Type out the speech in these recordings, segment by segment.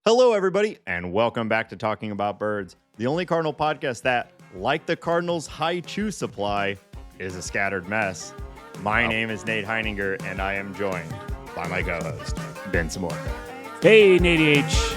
Hello, everybody, and welcome back to Talking About Birds, the only Cardinal podcast that, like the Cardinals' high chew supply, is a scattered mess. My name is Nate Heininger, and I am joined by my co-host, Ben Samorka. Hey, Nate H.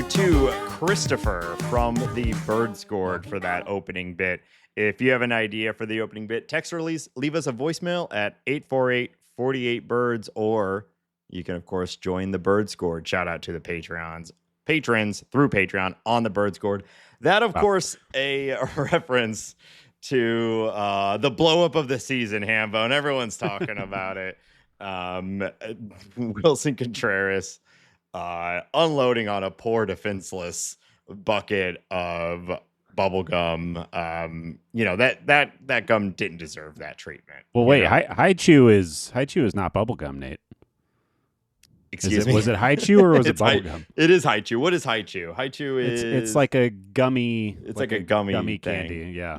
To Christopher from the Bird Scored for that opening bit. If you have an idea for the opening bit, text or leave us a voicemail at 848-48-BIRDS, or you can, of course, join the Bird Scored. Shout out to the patrons through Patreon on the Bird Scored. That, of course, a reference to the blow up of the season, Hambone. Everyone's talking about it. Willson Contreras unloading on a poor defenseless bucket of bubble gum. That gum didn't deserve that treatment. Well, wait, high chew is not bubble gum, Nate. Excuse me. Was it high chew or was it bubble gum? It is high chew. What is high chew? High chew is it's like a gummy. It's like a gummy candy. Yeah.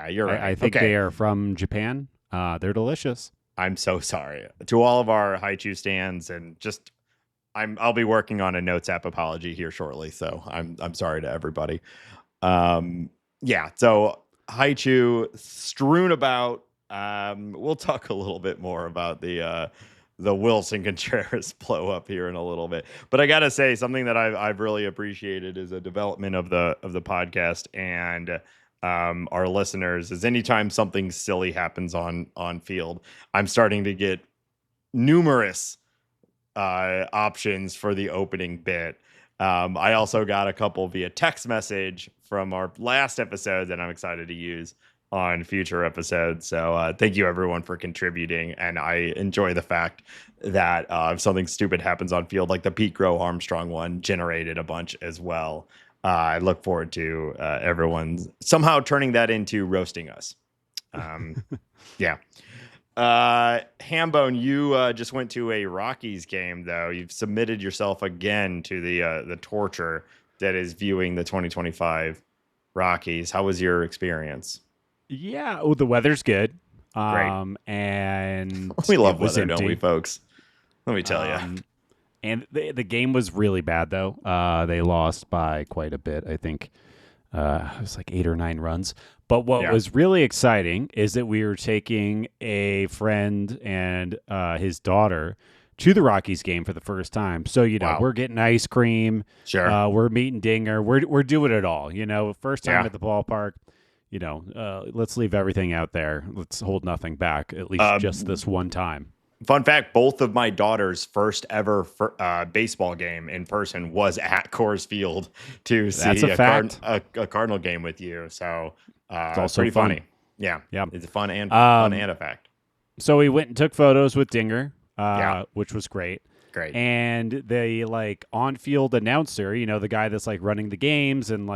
You're right. I think they are from Japan. They're delicious. I'm so sorry to all of our high chew stands, and just I'll be working on a notes app apology here shortly, so I'm sorry to everybody. So high chew strewn about. We'll talk a little bit more about the Willson Contreras blow up here in a little bit, but I gotta say something that I've really appreciated is a development of the podcast and our listeners is anytime something silly happens on field, I'm starting to get numerous options for the opening bit. I also got a couple via text message from our last episode that I'm excited to use on future episodes. So thank you everyone for contributing. And I enjoy the fact that if something stupid happens on field, like the Pete Grow Armstrong one generated a bunch as well. I look forward to everyone somehow turning that into roasting us. Yeah. Hambone, you just went to a Rockies game, though. You've submitted yourself again to the torture that is viewing the 2025 Rockies. How was your experience? Yeah, the weather's good. Great. And we love weather, don't we, folks? Let me tell you. And the game was really bad, though. They lost by quite a bit. I think it was like 8 or 9 runs. But what was really exciting is that we were taking a friend and his daughter to the Rockies game for the first time. So, we're getting ice cream. Sure. We're meeting Dinger. We're doing it all. First time at the ballpark. Let's leave everything out there. Let's hold nothing back, at least just this one time. Fun fact, both of my daughter's first ever baseball game in person was at Coors Field to see a Cardinal game with you. So it's also pretty fun. Funny. Yeah. It's fun and a fact. So we went and took photos with Dinger, which was great. Great. And the on-field announcer, the guy that's running the games and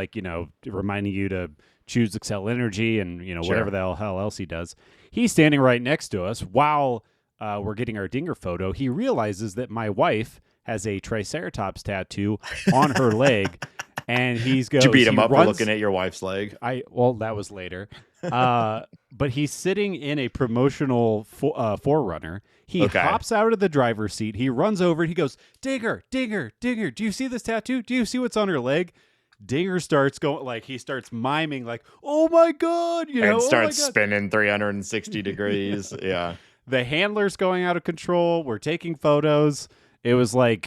reminding you to choose Excel Energy and whatever the hell else he does. He's standing right next to us while we're getting our Dinger photo. He realizes that my wife has a Triceratops tattoo on her leg, and Did you beat him up for looking at your wife's leg? That was later. But he's sitting in a promotional Forerunner. He hops out of the driver's seat. He runs over. He goes, Dinger, Dinger, Dinger. Do you see this tattoo? Do you see what's on her leg? Dinger starts going he starts miming oh my God, and starts spinning 360 degrees. Yeah. The handler's going out of control. We're taking photos. It was I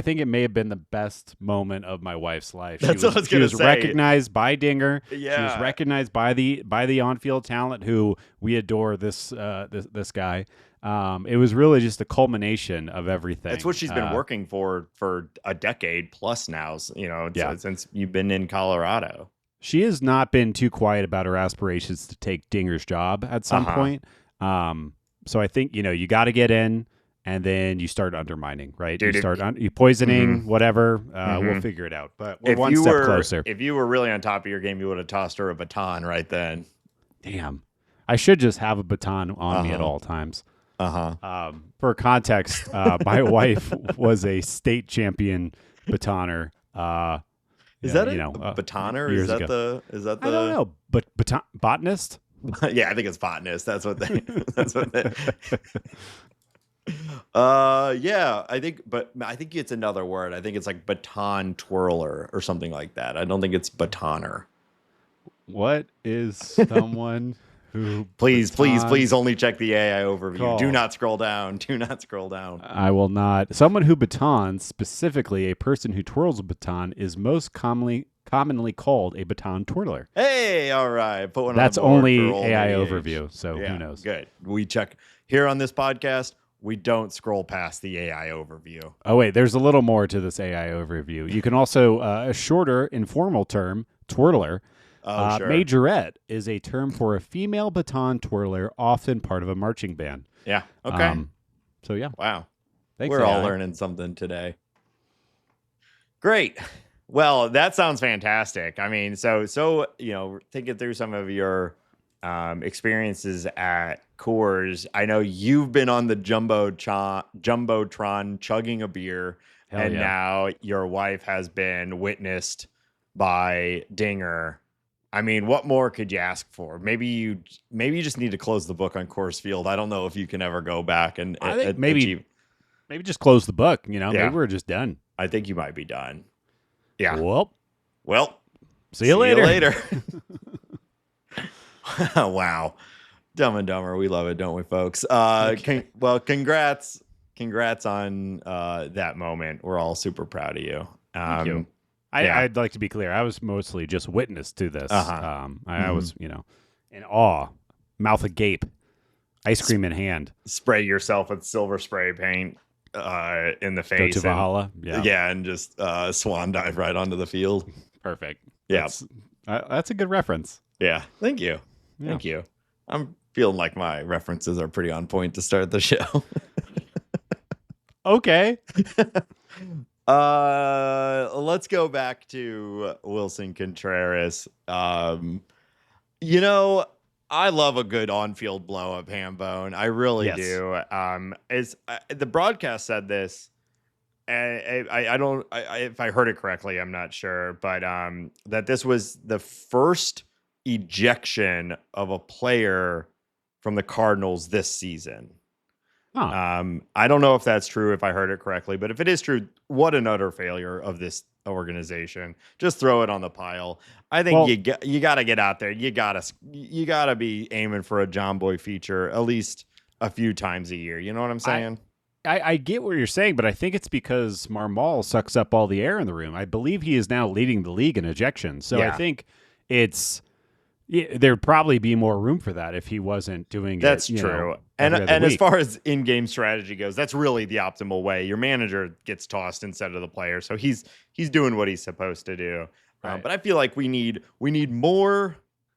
think it may have been the best moment of my wife's life. She was recognized by Dinger. Yeah. She was recognized by the on-field talent who we adore. This guy. It was really just a culmination of everything. That's what she's been working for a decade plus now. Since you've been in Colorado. She has not been too quiet about her aspirations to take Dinger's job at some point. So I think, you got to get in and then you start undermining, right? Dude, you start you poisoning, whatever. We'll figure it out. But we're one step closer. If you were really on top of your game, you would have tossed her a baton right then. Damn. I should just have a baton on me at all times. For context, my wife was a state champion batoner. Is that a batoner? Years ago. I don't know, but botanist? Yeah, I think it's botanist. That's what they. Yeah, I think it's another word. I think it's like baton twirler or something like that. I don't think it's batoner. What is someone who? Please only check the AI overview. Call. Do not scroll down. I will not. Someone who batons, specifically a person who twirls a baton, is most commonly called a baton twirler. Hey, all right. Put one That's on the board only AI overview, so who knows? Good. We check here on this podcast. We don't scroll past the AI overview. Oh, wait, there's a little more to this AI overview. You can also, a shorter, informal term, twirler. Sure. Majorette is a term for a female baton twirler, often part of a marching band. Yeah. Okay. So, yeah. Wow. Thanks, We're AI. all learning something today. Great. Well, that sounds fantastic. I mean, so thinking through some of your experiences at Coors, I know you've been on the Jumbotron chugging a beer, now your wife has been witnessed by Dinger. I mean, what more could you ask for? Maybe you just need to close the book on Coors Field. I don't know if you can ever go back and I think maybe just close the book. Maybe we're just done. I think you might be done. Yeah. Well, see you later. Wow. Dumb and Dumber. We love it, don't we, folks? Congrats on that moment. We're all super proud of you. Thank you. I'd like to be clear. I was mostly just witness to this. I was, in awe, mouth agape, ice cream in hand. Spray yourself with silver spray paint in the face. Go to Valhalla. Yeah, and just swan dive right onto the field. Perfect. Yeah. That's a good reference. Yeah. Thank you. Yeah. Thank you. I'm feeling like my references are pretty on point to start the show. Okay. Let's go back to Willson Contreras. I love a good on-field blow-up, Hambone. I really do. The broadcast said this, and if I heard it correctly, I'm not sure, but that this was the first ejection of a player from the Cardinals this season. Huh. I don't know if that's true, if I heard it correctly, but if it is true, what an utter failure of this organization. Just throw it on the pile. I think you got to get out there. You got to be aiming for a John Boy feature at least a few times a year. You know what I'm saying? I get what you're saying, but I think it's because Marmol sucks up all the air in the room. I believe he is now leading the league in ejections. So I think there'd probably be more room for that if he wasn't doing That's it. That's true. And as far as in-game strategy goes, that's really the optimal way. Your manager gets tossed instead of the player, so he's doing what he's supposed to do. Right. But I feel like we need more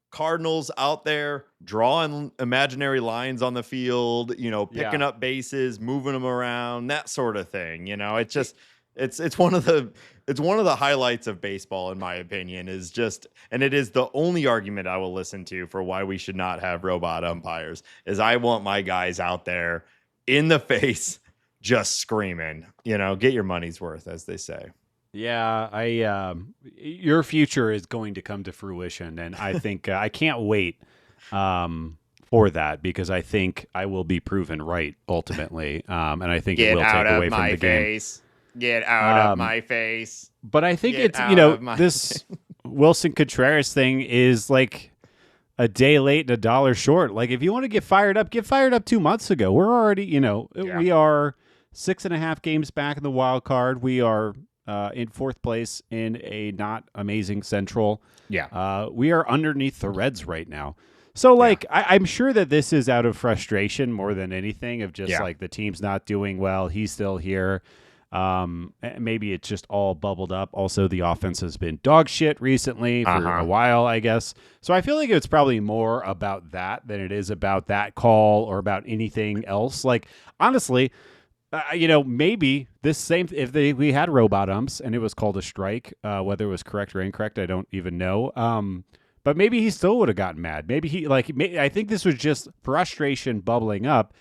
Cardinals out there drawing imaginary lines on the field. Picking up bases, moving them around, that sort of thing. It's just it's one of the highlights of baseball, in my opinion. And it is the only argument I will listen to for why we should not have robot umpires. Is I want my guys out there in the face, just screaming. Get your money's worth, as they say. Yeah, your future is going to come to fruition, and I think I can't wait for that, because I think I will be proven right ultimately, and I think it will take away from the game. Get out of my face. But I think it's, this Willson Contreras thing is like a day late and $1 short. Like, if you want to get fired up 2 months ago. We're already, we are 6.5 games back in the wild card. We are in fourth place in a not amazing Central. Yeah. We are underneath the Reds right now. So, I'm sure that this is out of frustration more than anything, of just like the team's not doing well. He's still here. Maybe it's just all bubbled up. Also, the offense has been dog shit recently for a while, I guess. So I feel like it's probably more about that than it is about that call or about anything else. Like, honestly, maybe this same, we had robot umps and it was called a strike, whether it was correct or incorrect, I don't even know. But maybe he still would have gotten mad. Maybe I think this was just frustration bubbling up,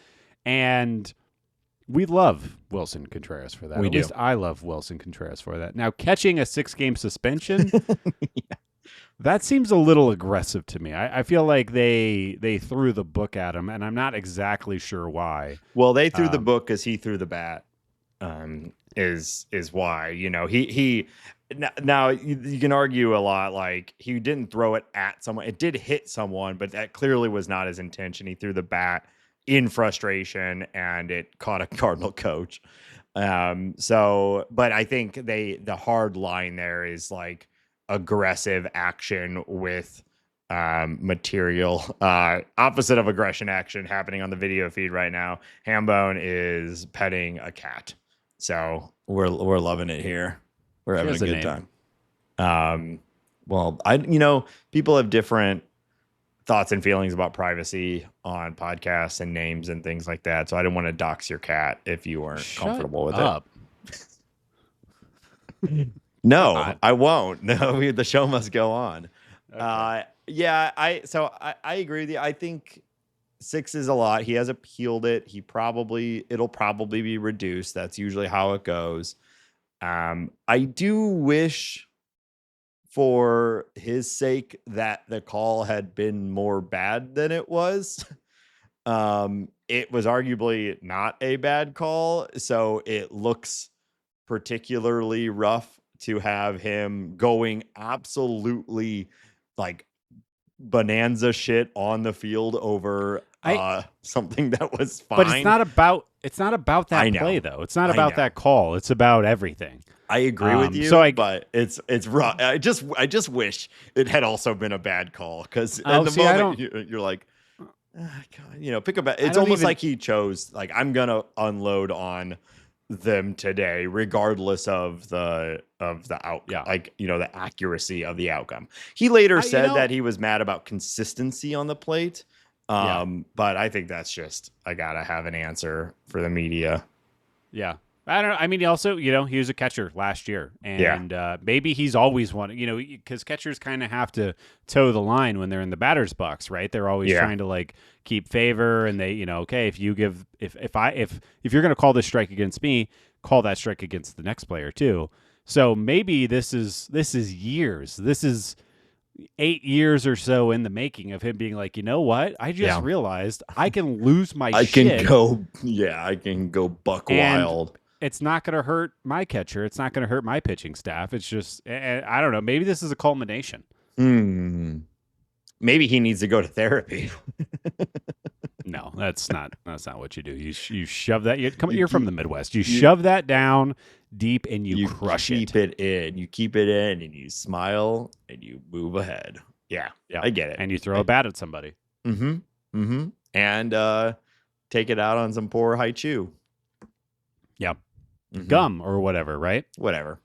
and we love Willson Contreras for that. We At do. least I love Willson Contreras for that. Now, catching a 6-game suspension, that seems a little aggressive to me. I feel like they threw the book at him, and I'm not exactly sure why. Well, they threw the book because he threw the bat. Is why, he now you can argue a lot, like he didn't throw it at someone. It did hit someone, but that clearly was not his intention. He threw the bat in frustration and it caught a Cardinal coach. But I think the hard line there is like aggressive action with material, opposite of aggression action happening on the video feed right now. Hambone is petting a cat. So we're loving it here. We're having a good time. Well, people have different thoughts and feelings about privacy on podcasts and names and things like that. So I didn't want to dox your cat if you weren't comfortable with it. No, I won't. No, the show must go on. Okay. I agree with you. I think 6 is a lot. He has appealed it. It'll probably be reduced. That's usually how it goes. I do wish for his sake that the call had been more bad than it was. It was arguably not a bad call, so it looks particularly rough to have him going absolutely like bonanza shit on the field over something that was fine. But it's not about that play though. It's not about that call. It's about everything. I agree with you, but it's rough. I just wish it had also been a bad call, because at the moment you're like, pick up. It's almost like he chose, like, I'm gonna unload on them today, regardless of the outcome, the accuracy of the outcome. He later said that he was mad about consistency on the plate. But I think that's just, I gotta have an answer for the media. Yeah. I don't know. I mean, also, he was a catcher last year, and maybe he's always wanted, because catchers kind of have to toe the line when they're in the batter's box, right? They're always trying to like keep favor, and they, okay, if you're going to call this strike against me, call that strike against the next player too. So maybe this is years. This is 8 years or so in the making of him being like, you know what? I just realized I can lose my shit. I can go buck wild. It's not going to hurt my catcher. It's not going to hurt my pitching staff. It's just, I don't know. Maybe this is a culmination. Maybe he needs to go to therapy. No, that's not what you do. You shove that. You're from the Midwest. You shove that down deep and you crush it. You keep it in. You keep it in, and you smile and you move ahead. Yeah, I get it. And you throw a bat at somebody. And take it out on some poor Haichu. Yeah. Gum or whatever, right? Whatever.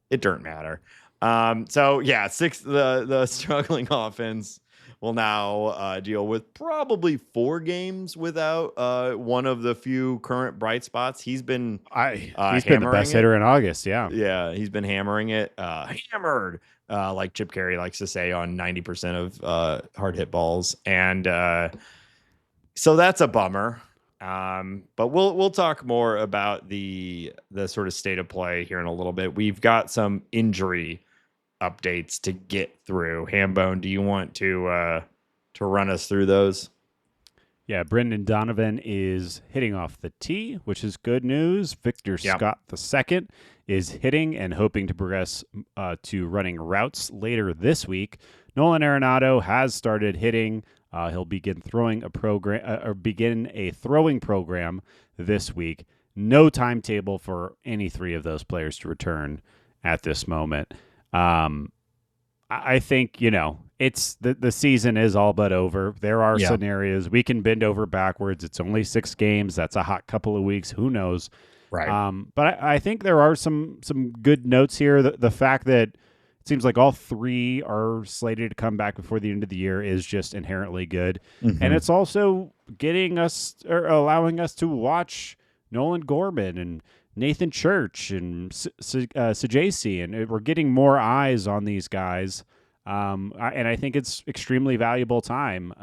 It don't matter. 6, the struggling offense will now deal with probably 4 games without one of the few current bright spots. He's been the best hitter in August. Yeah, he's been hammering it. Hammered, like Chip Carey likes to say on 90% of hard hit balls, and so that's a bummer. But we'll talk more about the sort of state of play here in a little bit. We've got some injury updates to get through. Hambone, do you want to run us through those? Yeah, Brendan Donovan is hitting off the tee, which is good news. Victor Scott II is hitting and hoping to progress to running routes later this week. Nolan Arenado has started hitting. He'll begin begin a throwing program this week. No timetable for any 3 of those players to return at this moment. I think, it's the season is all but over. There are scenarios we can bend over backwards. It's only 6 games. That's a hot couple of weeks. Who knows? Right. But I think there are some good notes here. The fact that it seems like all 3 are slated to come back before the end of the year is just inherently good. And it's also getting us or allowing us to watch Nolan Gorman and Nathan Church and Sajasi, and we're getting more eyes on these guys And I think it's extremely valuable time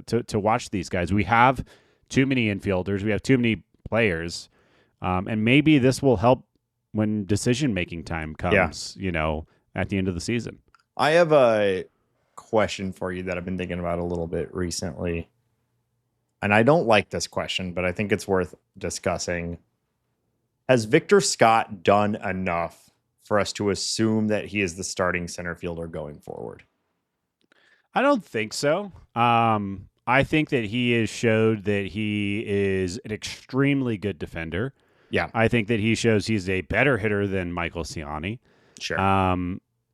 to watch these guys. We have too many infielders. We have too many players. And maybe this will help when decision-making time comes, at the end of the season. I have a question for you that I've been thinking about a little bit recently. And I don't like this question, but I think it's worth discussing. Has Victor Scott done enough for us to assume that he is the starting center fielder going forward? I don't think so. I think that he has showed that he is an extremely good defender. Yeah. I think that he shows he's a better hitter than Michael Ciani. Sure.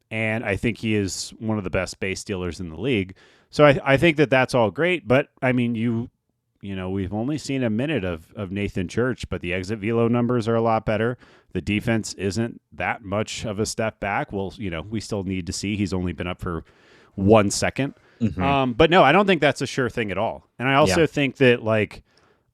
And I think he is one of the best base stealers in the league. So I think that that's all great. But, I mean, we've only seen a minute of Nathan Church, but the exit velo numbers are a lot better. The defense isn't that much of a step back. Well, we still need to see. He's only been up for 1 second. Mm-hmm. But no, I don't think that's a sure thing at all. And I also think that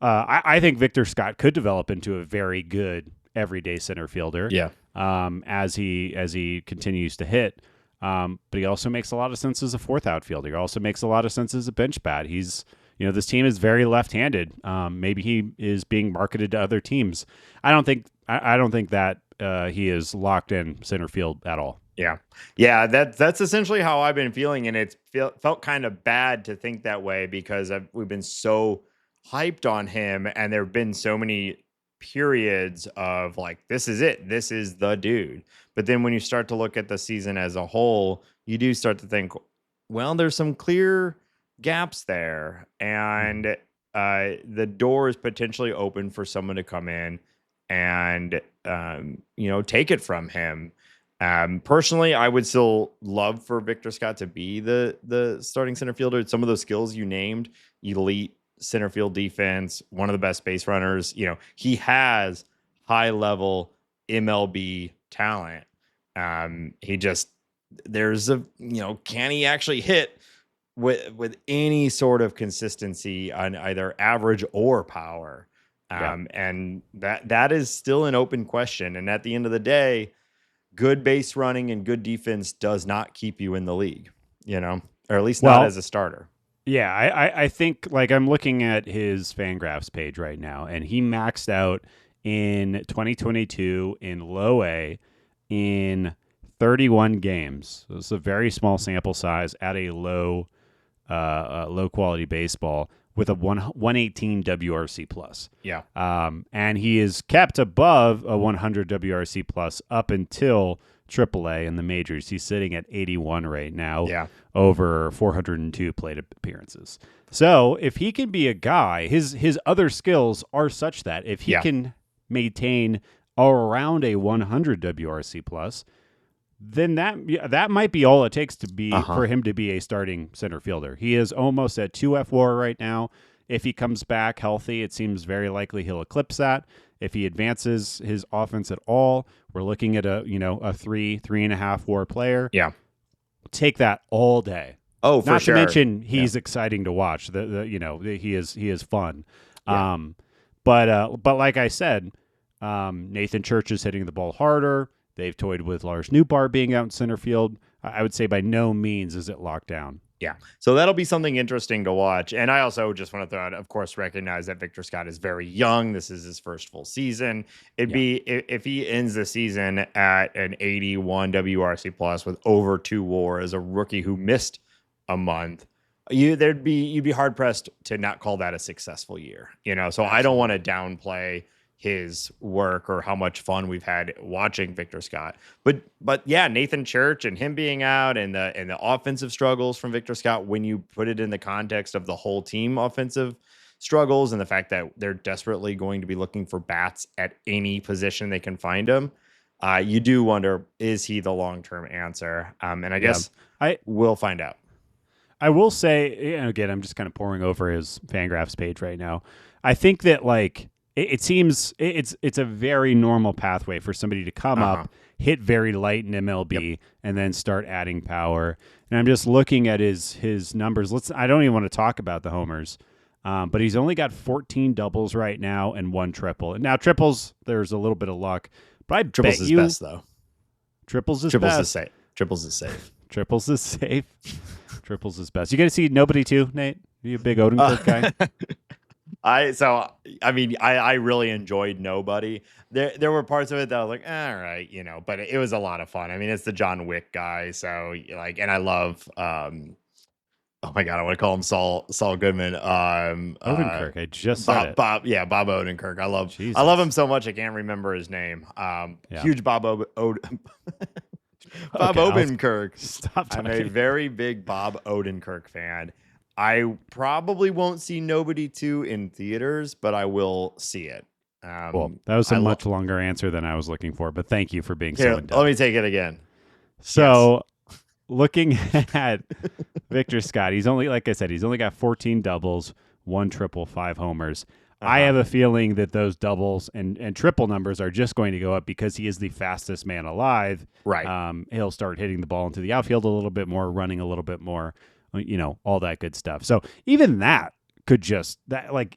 I think Victor Scott could develop into a very good everyday center fielder. Yeah. As he continues to hit. But he also makes a lot of sense as a fourth outfielder. He also makes a lot of sense as a bench bat. He's, this team is very left-handed. Maybe he is being marketed to other teams. I don't think that he is locked in center field at all. Yeah. That's essentially how I've been feeling, and it felt kind of bad to think that way because we've been so hyped on him, and there have been so many periods of this is it, this is the dude. But then when you start to look at the season as a whole, you do start to think, well, there's some clear gaps there, and the door is potentially open for someone to come in and take it from him. Personally, I would still love for Victor Scott to be the starting center fielder. Some of those skills you named, elite center field defense, one of the best base runners, he has high level MLB talent. Can he actually hit with any sort of consistency on either average or power? And that is still an open question. And at the end of the day, good base running and good defense does not keep you in the league, or at least not as a starter. Yeah, I think I'm looking at his Fangraphs page right now, and he maxed out in 2022 in low A in 31 games. So it's a very small sample size at a low quality baseball with a 118 WRC plus. Yeah. And he is kept above a 100 WRC plus up until AAA in the majors. He's sitting at 81 right now. Yeah. Over 402 plate appearances. So if he can be a guy, his other skills are such that if he can maintain around a 100 WRC plus, then that might be all it takes to be for him to be a starting center fielder. He is almost at 2 FWAR right now. If he comes back healthy, it seems very likely he'll eclipse that. If he advances his offense at all, we're looking at a 3.5 WAR player. Yeah. Take that all day. Oh, for sure. Not to mention he's exciting to watch. He is fun. Yeah. But like I said, Nathan Church is hitting the ball harder. They've toyed with Lars Nootbaar being out in center field. I would say by no means is it locked down. Yeah. So that'll be something interesting to watch. And I also just want to throw out, of course, recognize that Victor Scott is very young. This is his first full season. It'd be if he ends the season at an 81 WRC plus with over 2 WAR as a rookie who missed a month, you'd be hard pressed to not call that a successful year. So absolutely. I don't want to downplay his work or how much fun we've had watching Victor Scott. But yeah, Nathan Church and him being out and the offensive struggles from Victor Scott, when you put it in the context of the whole team offensive struggles and the fact that they're desperately going to be looking for bats at any position they can find him, you do wonder, is he the long-term answer? And I guess we'll find out. I will say, again, I'm just kind of poring over his Fangraphs page right now. I think that it seems it's a very normal pathway for somebody to come up, hit very light in MLB, and then start adding power. And I'm just looking at his numbers. I don't even want to talk about the homers, but he's only got 14 doubles right now and 1 triple. And now triples, there's a little bit of luck, but I triples bet is you best though. Triples is triples best. Is safe. Triples is safe. Triples is safe. Triples is best. You got to see Nobody too, Nate? You a big Odenkirk guy? I really enjoyed Nobody. There were parts of it that I was like, all right, but it was a lot of fun. I mean, it's the John Wick guy, so like, and I love oh my god, I want to call him Saul Goodman. Odenkirk. I just said it. Bob Odenkirk. Jesus. I love him so much I can't remember his name. Huge Bob Odenkirk. Stop talking. I'm a very big Bob Odenkirk fan. I probably won't see Nobody 2 in theaters, but I will see it. Well, that was a much longer answer than I was looking for, but thank you for being so in-depth. Let me take it again. So, looking at Victor Scott, he's only, like I said, he's only got 14 doubles, 1 triple, 5 homers. I have a feeling that those doubles and triple numbers are just going to go up because he is the fastest man alive. Right. He'll start hitting the ball into the outfield a little bit more, running a little bit more, all that good stuff. So even that could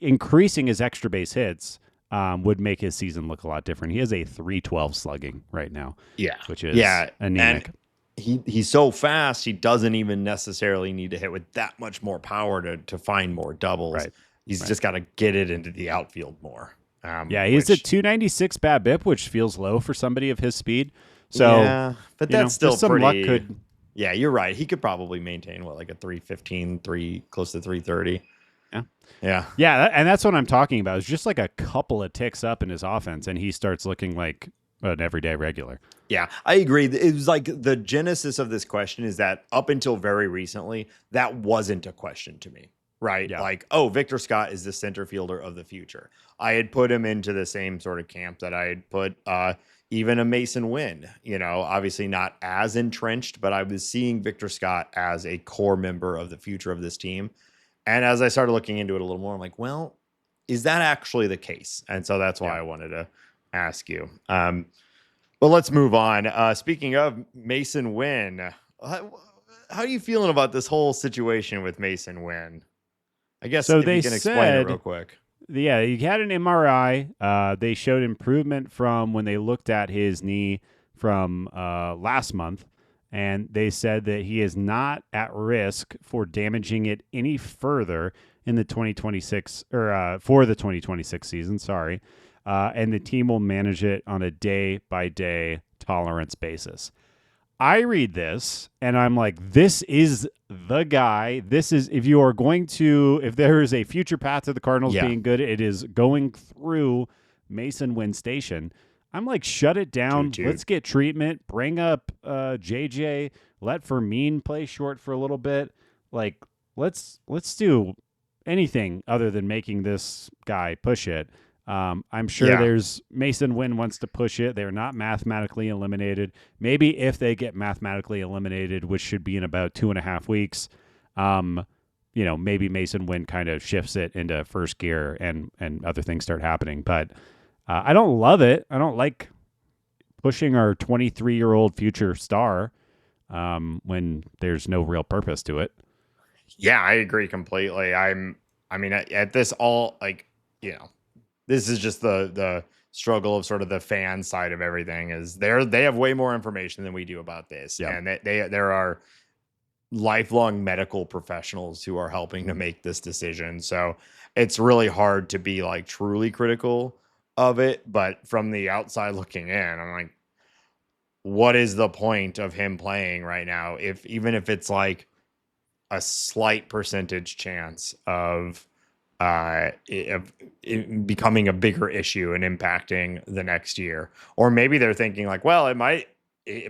increasing his extra base hits would make his season look a lot different. He has a 312 slugging right now. Yeah. Which is anemic. And he's so fast, he doesn't even necessarily need to hit with that much more power to find more doubles. Right. He's just got to get it into the outfield more. He's at 296 BABIP, which feels low for somebody of his speed. So, yeah, but that's still some pretty. Luck yeah, you're right. He could probably maintain like a 315, close to 330. Yeah, and that's what I'm talking about. It's just like a couple of ticks up in his offense, and he starts looking like an everyday regular. Yeah, I agree. It was like the genesis of this question is that up until very recently, that wasn't a question to me. Right. Yeah. Like, oh, Victor Scott is the center fielder of the future. I had put him into the same sort of camp that I had put even a Mason Winn, obviously not as entrenched, but I was seeing Victor Scott as a core member of the future of this team. And as I started looking into it a little more, I'm like, well, is that actually the case? And so that's why I wanted to ask you. But let's move on. Speaking of Mason Winn, how are you feeling about this whole situation with Mason Winn? I guess so if you can explain it real quick. Yeah, he had an MRI. They showed improvement from when they looked at his knee from last month, and they said that he is not at risk for damaging it any further in the 2026 or for the 2026 season. Sorry, and the team will manage it on a day-by-day tolerance basis. I read this and I'm like, this is the guy. This is, if there is a future path to the Cardinals being good, it is going through Mason Winn Station. I'm like, shut it down. Let's get treatment. Bring up JJ. Let Fermin play short for a little bit. Like, let's do anything other than making this guy push it. I'm sure there's Mason Winn wants to push it. They're not mathematically eliminated. Maybe if they get mathematically eliminated, which should be in about 2.5 weeks, maybe Mason Winn kind of shifts it into first gear and other things start happening. But I don't love it. I don't like pushing our 23-year-old future star when there's no real purpose to it. Yeah, I agree completely. At this all, this is just the struggle of sort of the fan side of everything is they have way more information than we do about this. Yeah. And there are lifelong medical professionals who are helping to make this decision. So it's really hard to be like truly critical of it. But from the outside looking in, I'm like, what is the point of him playing right now? Even if it's like a slight percentage chance of it becoming a bigger issue and impacting the next year, or maybe they're thinking like, well, it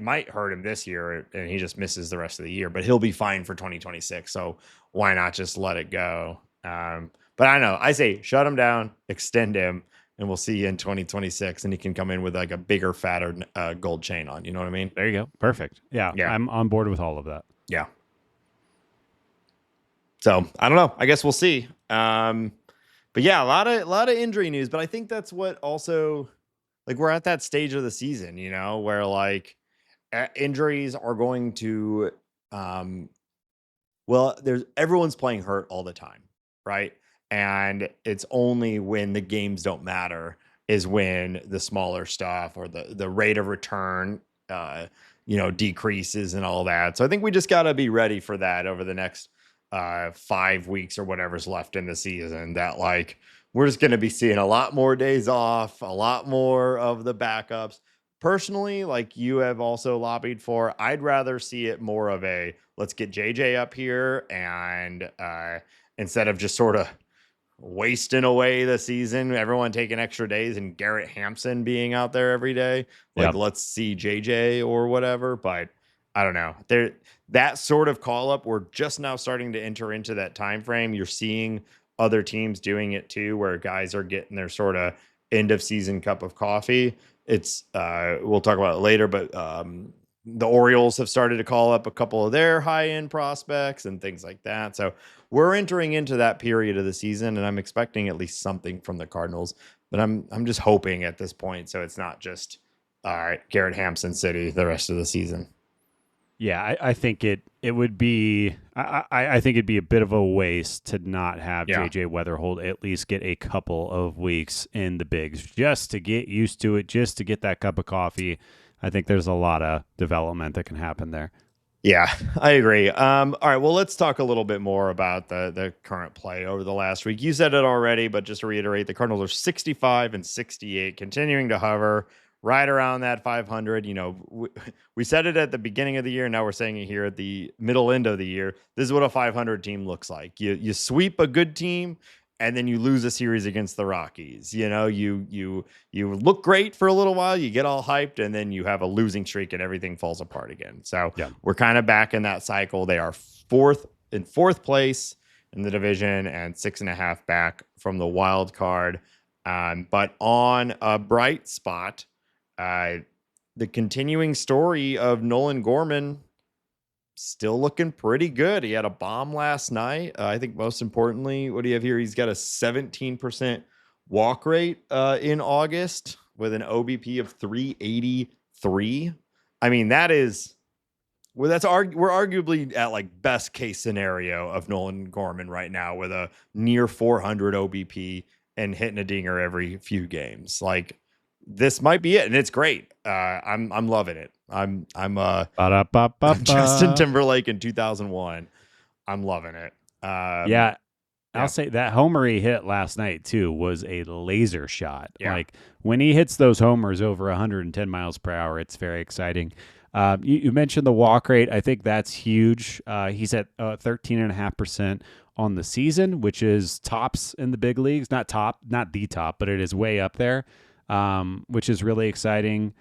might hurt him this year and he just misses the rest of the year, but he'll be fine for 2026. So why not just let it go? But I don't know. I say shut him down, extend him, and we'll see you in 2026. And he can come in with like a bigger, fatter gold chain on. You know what I mean? There you go. Perfect. Yeah. I'm on board with all of that. Yeah. So I don't know. I guess we'll see. But yeah, a lot of injury news. But I think that's what also, like, we're at that stage of the season, where like injuries are going to, everyone's playing hurt all the time, right? And it's only when the games don't matter is when the smaller stuff or the rate of return decreases and all that. So I think we just got to be ready for that over the next 5 weeks or whatever's left in the season, that like we're just going to be seeing a lot more days off, a lot more of the backups. Personally, like you have also lobbied for, I'd rather see it more of a let's get JJ up here and instead of just sort of wasting away the season, everyone taking extra days and Garrett Hampson being out there every day. Like, let's see JJ or whatever. But I don't know. That sort of call up, we're just now starting to enter into that time frame. You're seeing other teams doing it too, where guys are getting their sort of end of season cup of coffee. It's we'll talk about it later, but the Orioles have started to call up a couple of their high-end prospects and things like that. So we're entering into that period of the season, and I'm expecting at least something from the Cardinals. But I'm just hoping at this point, so it's not just Garrett Hampson City the rest of the season. Yeah, I think it would be. I think it'd be a bit of a waste to not have JJ Weatherhold at least get a couple of weeks in the bigs just to get used to it, just to get that cup of coffee. I think there's a lot of development that can happen there. Yeah, I agree. All right, well, let's talk a little bit more about the current play over the last week. You said it already, but just to reiterate, the Cardinals are 65 and 68, continuing to hover right around that 500. We said it at the beginning of the year. Now we're saying it here at the middle end of the year. This is what a 500 team looks like. You sweep a good team, and then you lose a series against the Rockies. You look great for a little while, you get all hyped, and then you have a losing streak and everything falls apart again. So we're kind of back in that cycle. They are fourth place in the division and 6.5 back from the wild card. But on a bright spot, the continuing story of Nolan Gorman still looking pretty good. He had a bomb last night. I think most importantly, what do you have here? He's got a 17% walk rate in August with an OBP of 383. I mean, we're arguably at like best case scenario of Nolan Gorman right now with a near 400 OBP and hitting a dinger every few games. Like, this might be it, and it's great. I'm loving it. I'm Justin Timberlake in 2001. I'm loving it. I'll say that homer he hit last night too was a laser shot. Yeah. Like when he hits those homers over 110 miles per hour, it's very exciting. You mentioned the walk rate. I think that's huge. He's at 13.5% on the season, which is tops in the big leagues. Not the top, but it is way up there, which is really exciting.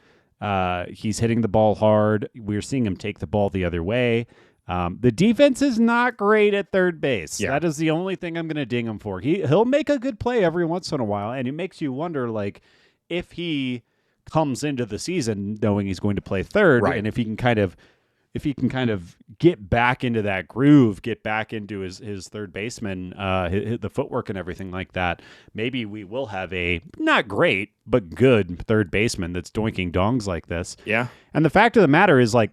He's hitting the ball hard. We're seeing him take the ball the other way. The defense is not great at third base. Yeah. That is the only thing I'm going to ding him for. He'll make a good play every once in a while, and it makes you wonder, like, if he comes into the season knowing he's going to play third, right, and if he can kind of get back into that groove, get back into his third baseman, the footwork and everything like that, maybe we will have a not great but good third baseman that's doinking dongs like this. Yeah. And the fact of the matter is, like,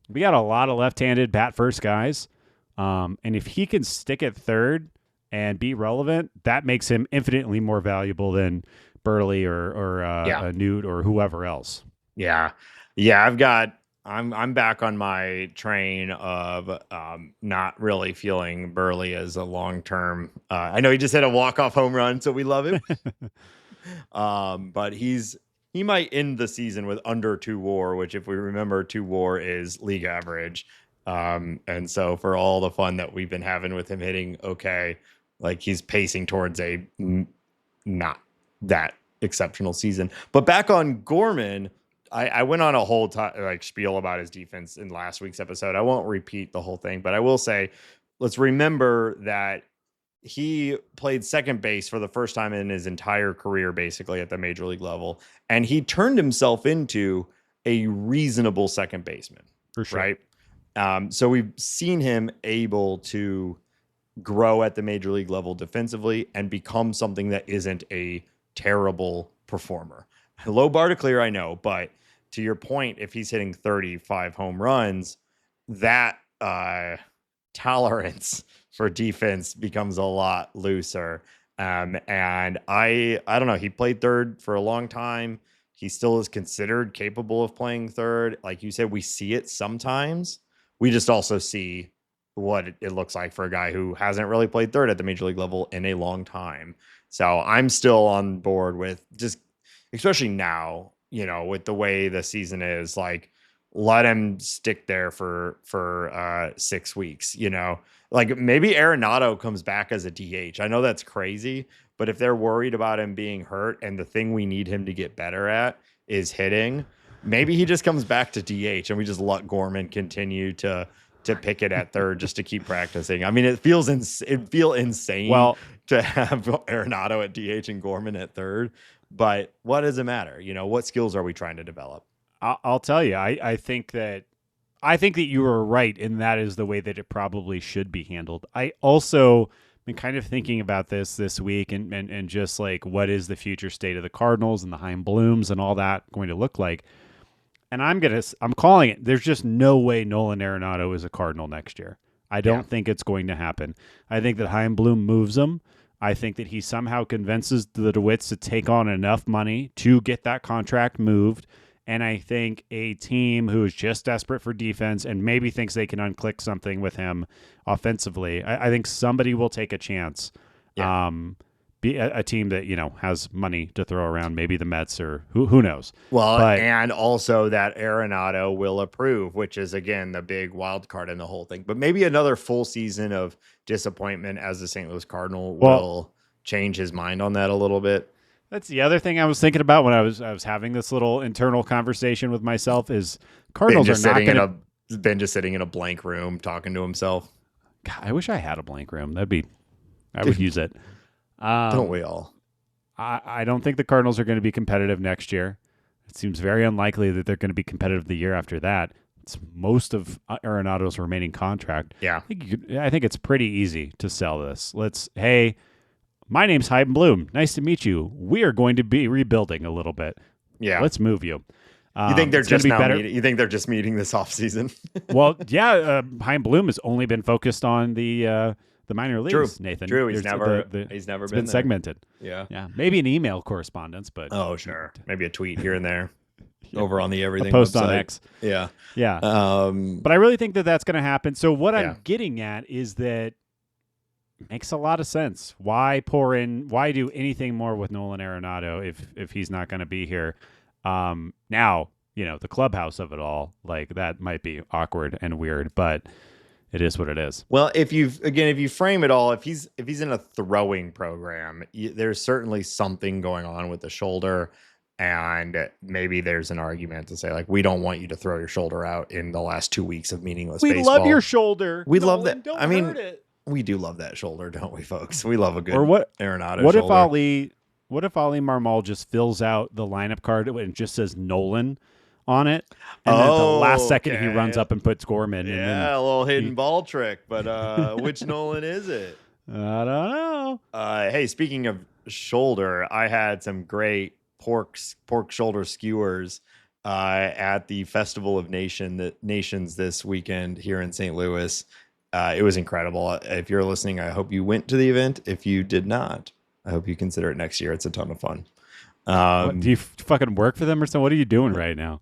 we got a lot of left-handed bat first guys, and if he can stick at third and be relevant, that makes him infinitely more valuable than Burley or Newt or whoever else. Yeah. I'm back on my train of not really feeling Burley as a long-term. I know he just hit a walk-off home run, so we love him. But he might end the season with under 2 WAR, which, if we remember, 2 WAR is league average. And so for all the fun that we've been having with him hitting okay, like, he's pacing towards a not that exceptional season. But back on Gorman, I went on a whole spiel about his defense in last week's episode. I won't repeat the whole thing, but I will say, let's remember that he played second base for the first time in his entire career, basically at the major league level. And he turned himself into a reasonable second baseman. For sure. Right. So we've seen him able to grow at the major league level defensively and become something that isn't a terrible performer. Low bar to clear, I know, but to your point, if he's hitting 35 home runs, that tolerance for defense becomes a lot looser. And I don't know, he played third for a long time. He still is considered capable of playing third. Like you said, we see it sometimes. We just also see what it looks like for a guy who hasn't really played third at the major league level in a long time. So I'm still on board with just, especially now, with the way the season is, like, let him stick there for 6 weeks, like maybe Arenado comes back as a DH. I know that's crazy, but if they're worried about him being hurt and the thing we need him to get better at is hitting, maybe he just comes back to DH and we just let Gorman continue to pick it at third just to keep practicing. I mean, it feels insane to have Arenado at DH and Gorman at third, but what does it matter? What skills are we trying to develop? I'll tell you, I think that you were right, and that is the way that it probably should be handled. I also been kind of thinking about this week and just like, what is the future state of the Cardinals and the Chaim Blooms and all that going to look like? And I'm calling it. There's just no way Nolan Arenado is a Cardinal next year. I don't think it's going to happen. I think that Chaim Bloom moves him. I think that he somehow convinces the DeWitts to take on enough money to get that contract moved. And I think a team who is just desperate for defense and maybe thinks they can unclick something with him offensively, I think somebody will take a chance. Yeah. Be a team that, has money to throw around, maybe the Mets or who knows. Well, and also that Arenado will approve, which is, again, the big wild card in the whole thing. But maybe another full season of disappointment as the St. Louis Cardinal will change his mind on that a little bit. That's the other thing I was thinking about when I was having this little internal conversation with myself is Cardinals are not going to... Ben just sitting in a blank room talking to himself. God, I wish I had a blank room. I would use it. Don't we all? I don't think the Cardinals are going to be competitive next year. It seems very unlikely that they're going to be competitive the year after that. It's most of Arenado's remaining contract. Yeah. I think it's pretty easy to sell this. Hey, my name's Chaim Bloom. Nice to meet you. We are going to be rebuilding a little bit. Yeah. Let's move you. You think they're just you think they're just meeting this offseason? Well, yeah. Chaim Bloom has only been focused on the minor leagues. True. Nathan. True. He's never been segmented. Yeah. Yeah. Maybe an email correspondence, but sure. Maybe a tweet here and there. Over on the Everything a post website. On X. Yeah. Yeah. But I really think that that's going to happen. So what I'm getting at is that makes a lot of sense. Why do anything more with Nolan Arenado if he's not going to be here? Now, the clubhouse of it all, like, that might be awkward and weird, but it is what it is. Well, if you frame it all, if he's in a throwing program, there's certainly something going on with the shoulder. And maybe there's an argument to say, like, we don't want you to throw your shoulder out in the last 2 weeks of meaningless baseball. We love your shoulder. We love that. Don't hurt it. We do love that shoulder, don't we, folks? We love a good Arenado what shoulder. What if Ali Marmol just fills out the lineup card and just says Nolan on it, and then at the last second he runs up and puts Gorman? Yeah, a little hidden ball trick. But which Nolan is it? I don't know. Hey, speaking of shoulder, I had some great pork shoulder skewers at the Festival of Nations this weekend here in St. Louis. It was incredible. If you're listening, I hope you went to the event. If you did not, I hope you consider it next year. It's a ton of fun. Do you fucking work for them or something? What are you doing right now?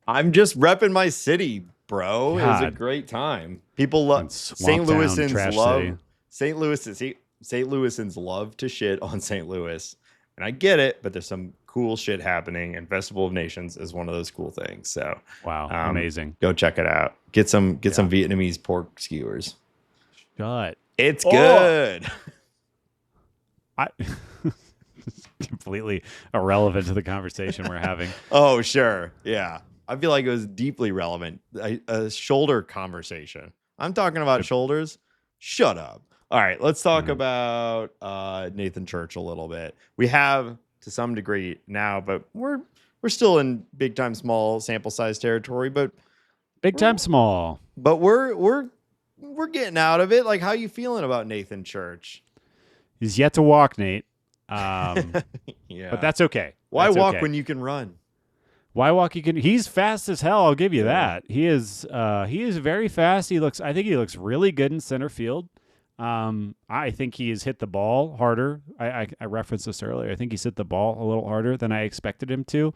I'm just repping my city, bro. God. It was a great time. People love St. Louisans. St. Louisans love to shit on St. Louis, and I get it. But there's some cool shit happening, and Festival of Nations is one of those cool things. So wow, amazing. Go check it out. Get some Vietnamese pork skewers. It's good. Completely irrelevant to the conversation we're having. Oh, sure. Yeah. I feel like it was deeply relevant. A shoulder conversation. I'm talking about shoulders. Shut up. All right. Let's talk about Nathan Church a little bit. We have to some degree now, but we're still in big time small sample size territory, but big time small. But we're getting out of it. Like, how you feeling about Nathan Church? He's yet to walk, Nate. Yeah. But that's okay. Why walk when you can run? Why walk? He's fast as hell. I'll give you that. He is very fast. I think he looks really good in center field. I think he has hit the ball harder. I referenced this earlier. I think he's hit the ball a little harder than I expected him to.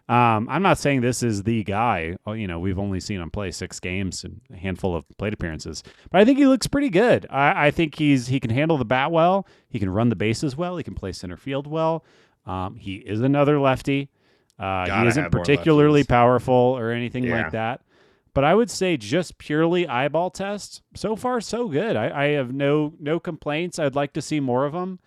I'm not saying this is the guy. We've only seen him play 6 games and a handful of plate appearances, but I think he looks pretty good. I think he can handle the bat well. He can run the bases well. He can play center field well. He is another lefty. He isn't particularly powerful or anything like that. But I would say just purely eyeball test, so far so good. I have no complaints. I'd like to see more of him.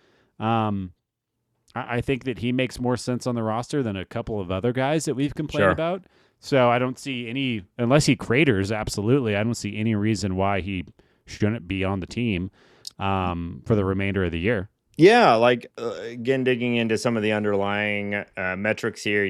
I think that he makes more sense on the roster than a couple of other guys that we've complained about. So I don't see any, unless he craters, absolutely, I don't see any reason why he shouldn't be on the team for the remainder of the year. Yeah, again, digging into some of the underlying metrics here,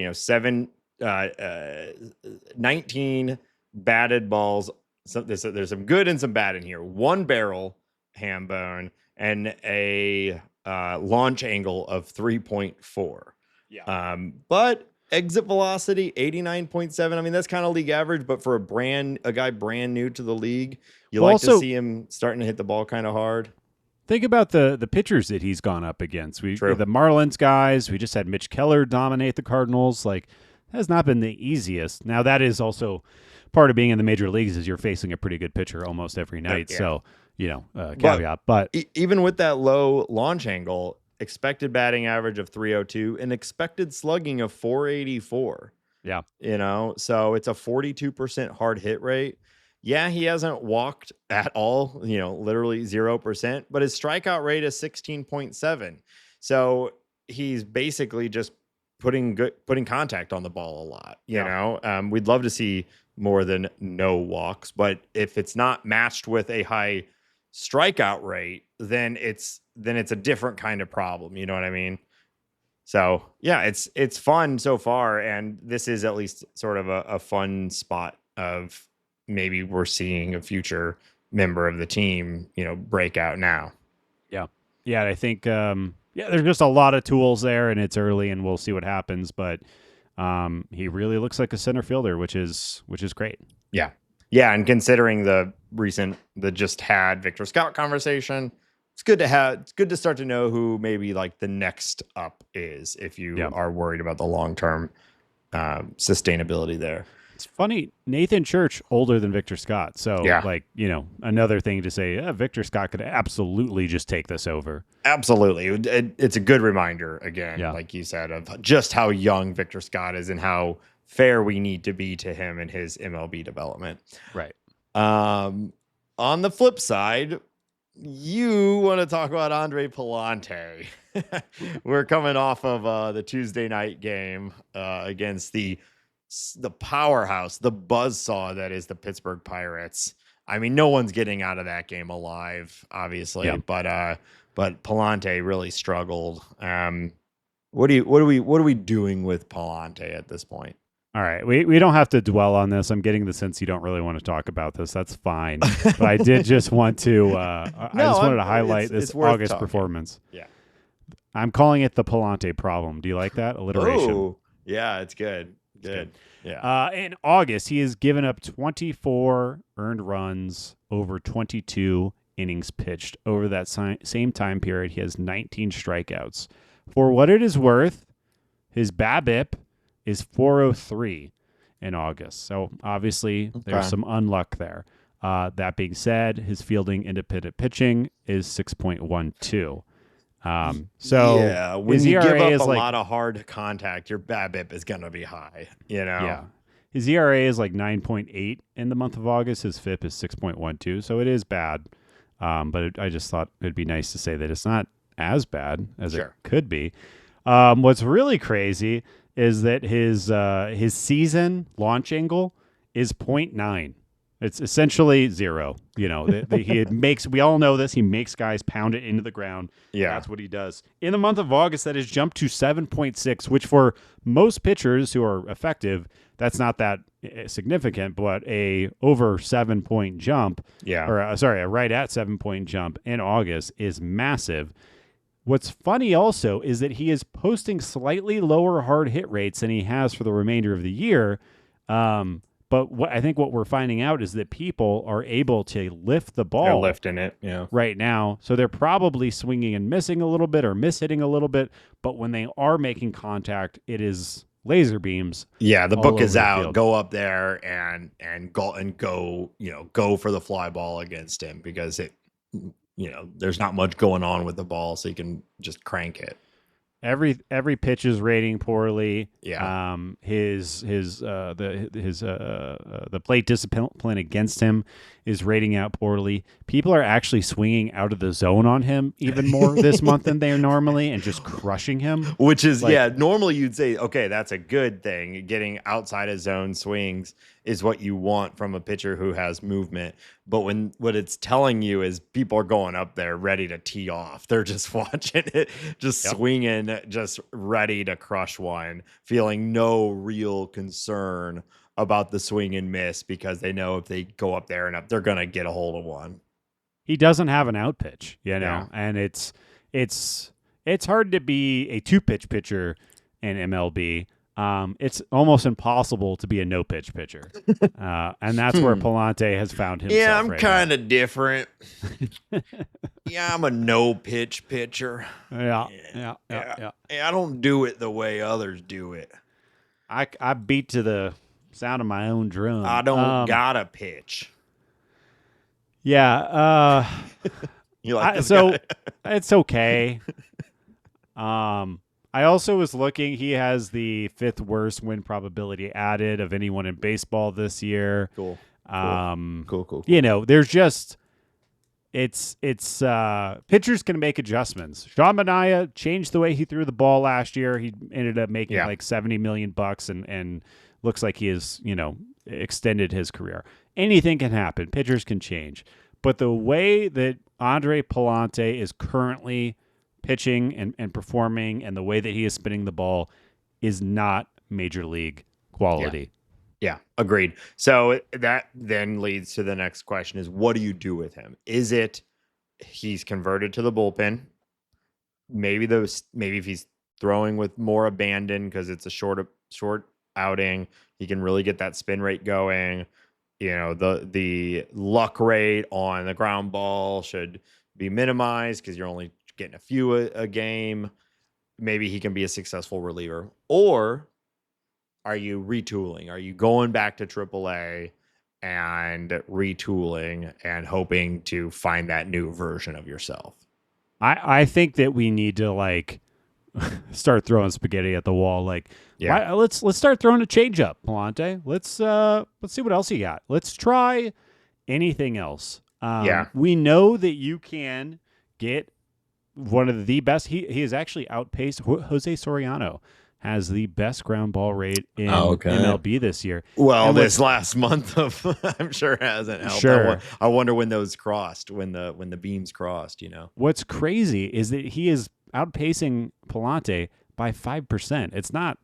19 batted balls. So there's some good and some bad in here. 1 barrel ham bone and a launch angle of 3.4. Yeah. But exit velocity 89.7. I mean, that's kind of league average, but for a guy brand new to the league, to see him starting to hit the ball kind of hard. Think about the pitchers that he's gone up against. The Marlins guys. We just had Mitch Keller dominate the Cardinals. That has not been the easiest. Now, that is also part of being in the major leagues is you're facing a pretty good pitcher almost every night. Yeah. So, caveat. But even with that low launch angle, expected batting average of 302 and expected slugging of 484. Yeah. So it's a 42% hard hit rate. Yeah, he hasn't walked at all, literally 0%, but his strikeout rate is 16.7. So he's basically just putting contact on the ball a lot, you know. We'd love to see more than no walks, but if it's not matched with a high strikeout rate, then it's a different kind of problem, you know what I mean? So, yeah, it's fun so far, and this is at least sort of a fun spot of maybe we're seeing a future member of the team, break out now. Yeah. Yeah. I think, there's just a lot of tools there and it's early and we'll see what happens, but, he really looks like a center fielder, which is great. Yeah. Yeah. And considering the just had Victor Scott conversation, it's good to start to know who maybe the next up is if you are worried about the long-term, sustainability there. It's funny, Nathan Church older than Victor Scott. So, another thing to say, Victor Scott could absolutely just take this over. Absolutely. It's a good reminder, again, like you said, of just how young Victor Scott is and how fair we need to be to him in his MLB development. Right. On the flip side, you want to talk about Andre Pallante. We're coming off of the Tuesday night game against the powerhouse, the buzzsaw that is the Pittsburgh Pirates. I mean, no one's getting out of that game alive, obviously, but Pallante really struggled. What are we doing with Pallante at this point? All right, we don't have to dwell on this. I'm getting the sense you don't really want to talk about this. That's fine, but I did just want to. Wanted to highlight this August performance. Yeah, I'm calling it the Pallante Problem. Do you like that alliteration? Oh, yeah, it's good. Good. Yeah. In August, he has given up 24 earned runs over 22 innings pitched. Over that same time period, he has 19 strikeouts. For what it is worth, his BABIP is 403 in August. So obviously, there's some unluck there. That being said, his fielding independent pitching is 6.12. When you give up a lot of hard contact, your BABIP is going to be high, Yeah. His ERA is 9.8 in the month of August. His FIP is 6.12. So it is bad. But I just thought it'd be nice to say that it's not as bad as it could be. What's really crazy is that his season launch angle is 0.9. It's essentially 0. We all know this. He makes guys pound it into the ground. Yeah. That's what he does. In the month of August, that has jumped to 7.6, which for most pitchers who are effective, that's not that significant, but a over 7-point jump, a right at 7-point jump in August is massive. What's funny also is that he is posting slightly lower hard hit rates than he has for the remainder of the year. But I think what we're finding out is that people are able to lift the ball. They're lifting it, right now. So they're probably swinging and missing a little bit or mishitting a little bit. But when they are making contact, it is laser beams. Yeah, the all book over is the out. field. Go up there and go, go for the fly ball against him, because there's not much going on with the ball, so you can just crank it. Every pitch is rating poorly. Yeah. The plate discipline against him is rating out poorly. People are actually swinging out of the zone on him even more this month than they are normally, and just crushing him. Which is, normally you'd say, okay, that's a good thing. Getting outside of zone swings is what you want from a pitcher who has movement. But what it's telling you is people are going up there ready to tee off. They're just watching it, just swinging, just ready to crush one, feeling no real concern about the swing and miss, because they know if they go up there and up, they're going to get a hold of one. He doesn't have an out pitch, and it's hard to be a 2-pitch pitcher in MLB. It's almost impossible to be a no-pitch pitcher, and that's where Pallante has found himself. Yeah, I'm kind of different. Yeah, I'm a no-pitch pitcher. Yeah. I don't do it the way others do it. I beat to the sound of my own drum. I don't gotta pitch. Yeah. You like this so guy? It's okay. I also was looking. He has the 5th worst win probability added of anyone in baseball this year. Cool. Cool. There's just pitchers can make adjustments. Sean Manaea changed the way he threw the ball last year. He ended up making like $70 million and looks like he has, extended his career. Anything can happen. Pitchers can change. But the way that Andre Pallante is currently pitching and performing, and the way that he is spinning the ball, is not major league quality. Yeah, agreed. So that then leads to the next question: is what do you do with him? Is it he's converted to the bullpen? Maybe if he's throwing with more abandon because it's a short outing, he can really get that spin rate going. The luck rate on the ground ball should be minimized because you're only getting a few a game. Maybe he can be a successful reliever. Or are you retooling? Are you going back to AAA and retooling and hoping to find that new version of yourself? I think that we need to start throwing spaghetti at the wall. Let's start throwing a changeup, Pallante. Let's see what else you got. Let's try anything else. We know that you can get one of the best. He has actually outpaced Jose Soriano. Has the best ground ball rate in MLB this year. Well, this last month I'm sure hasn't helped. Sure. I wonder when those crossed, when the beams crossed. What's crazy is that he is outpacing Pallante by 5%. It's not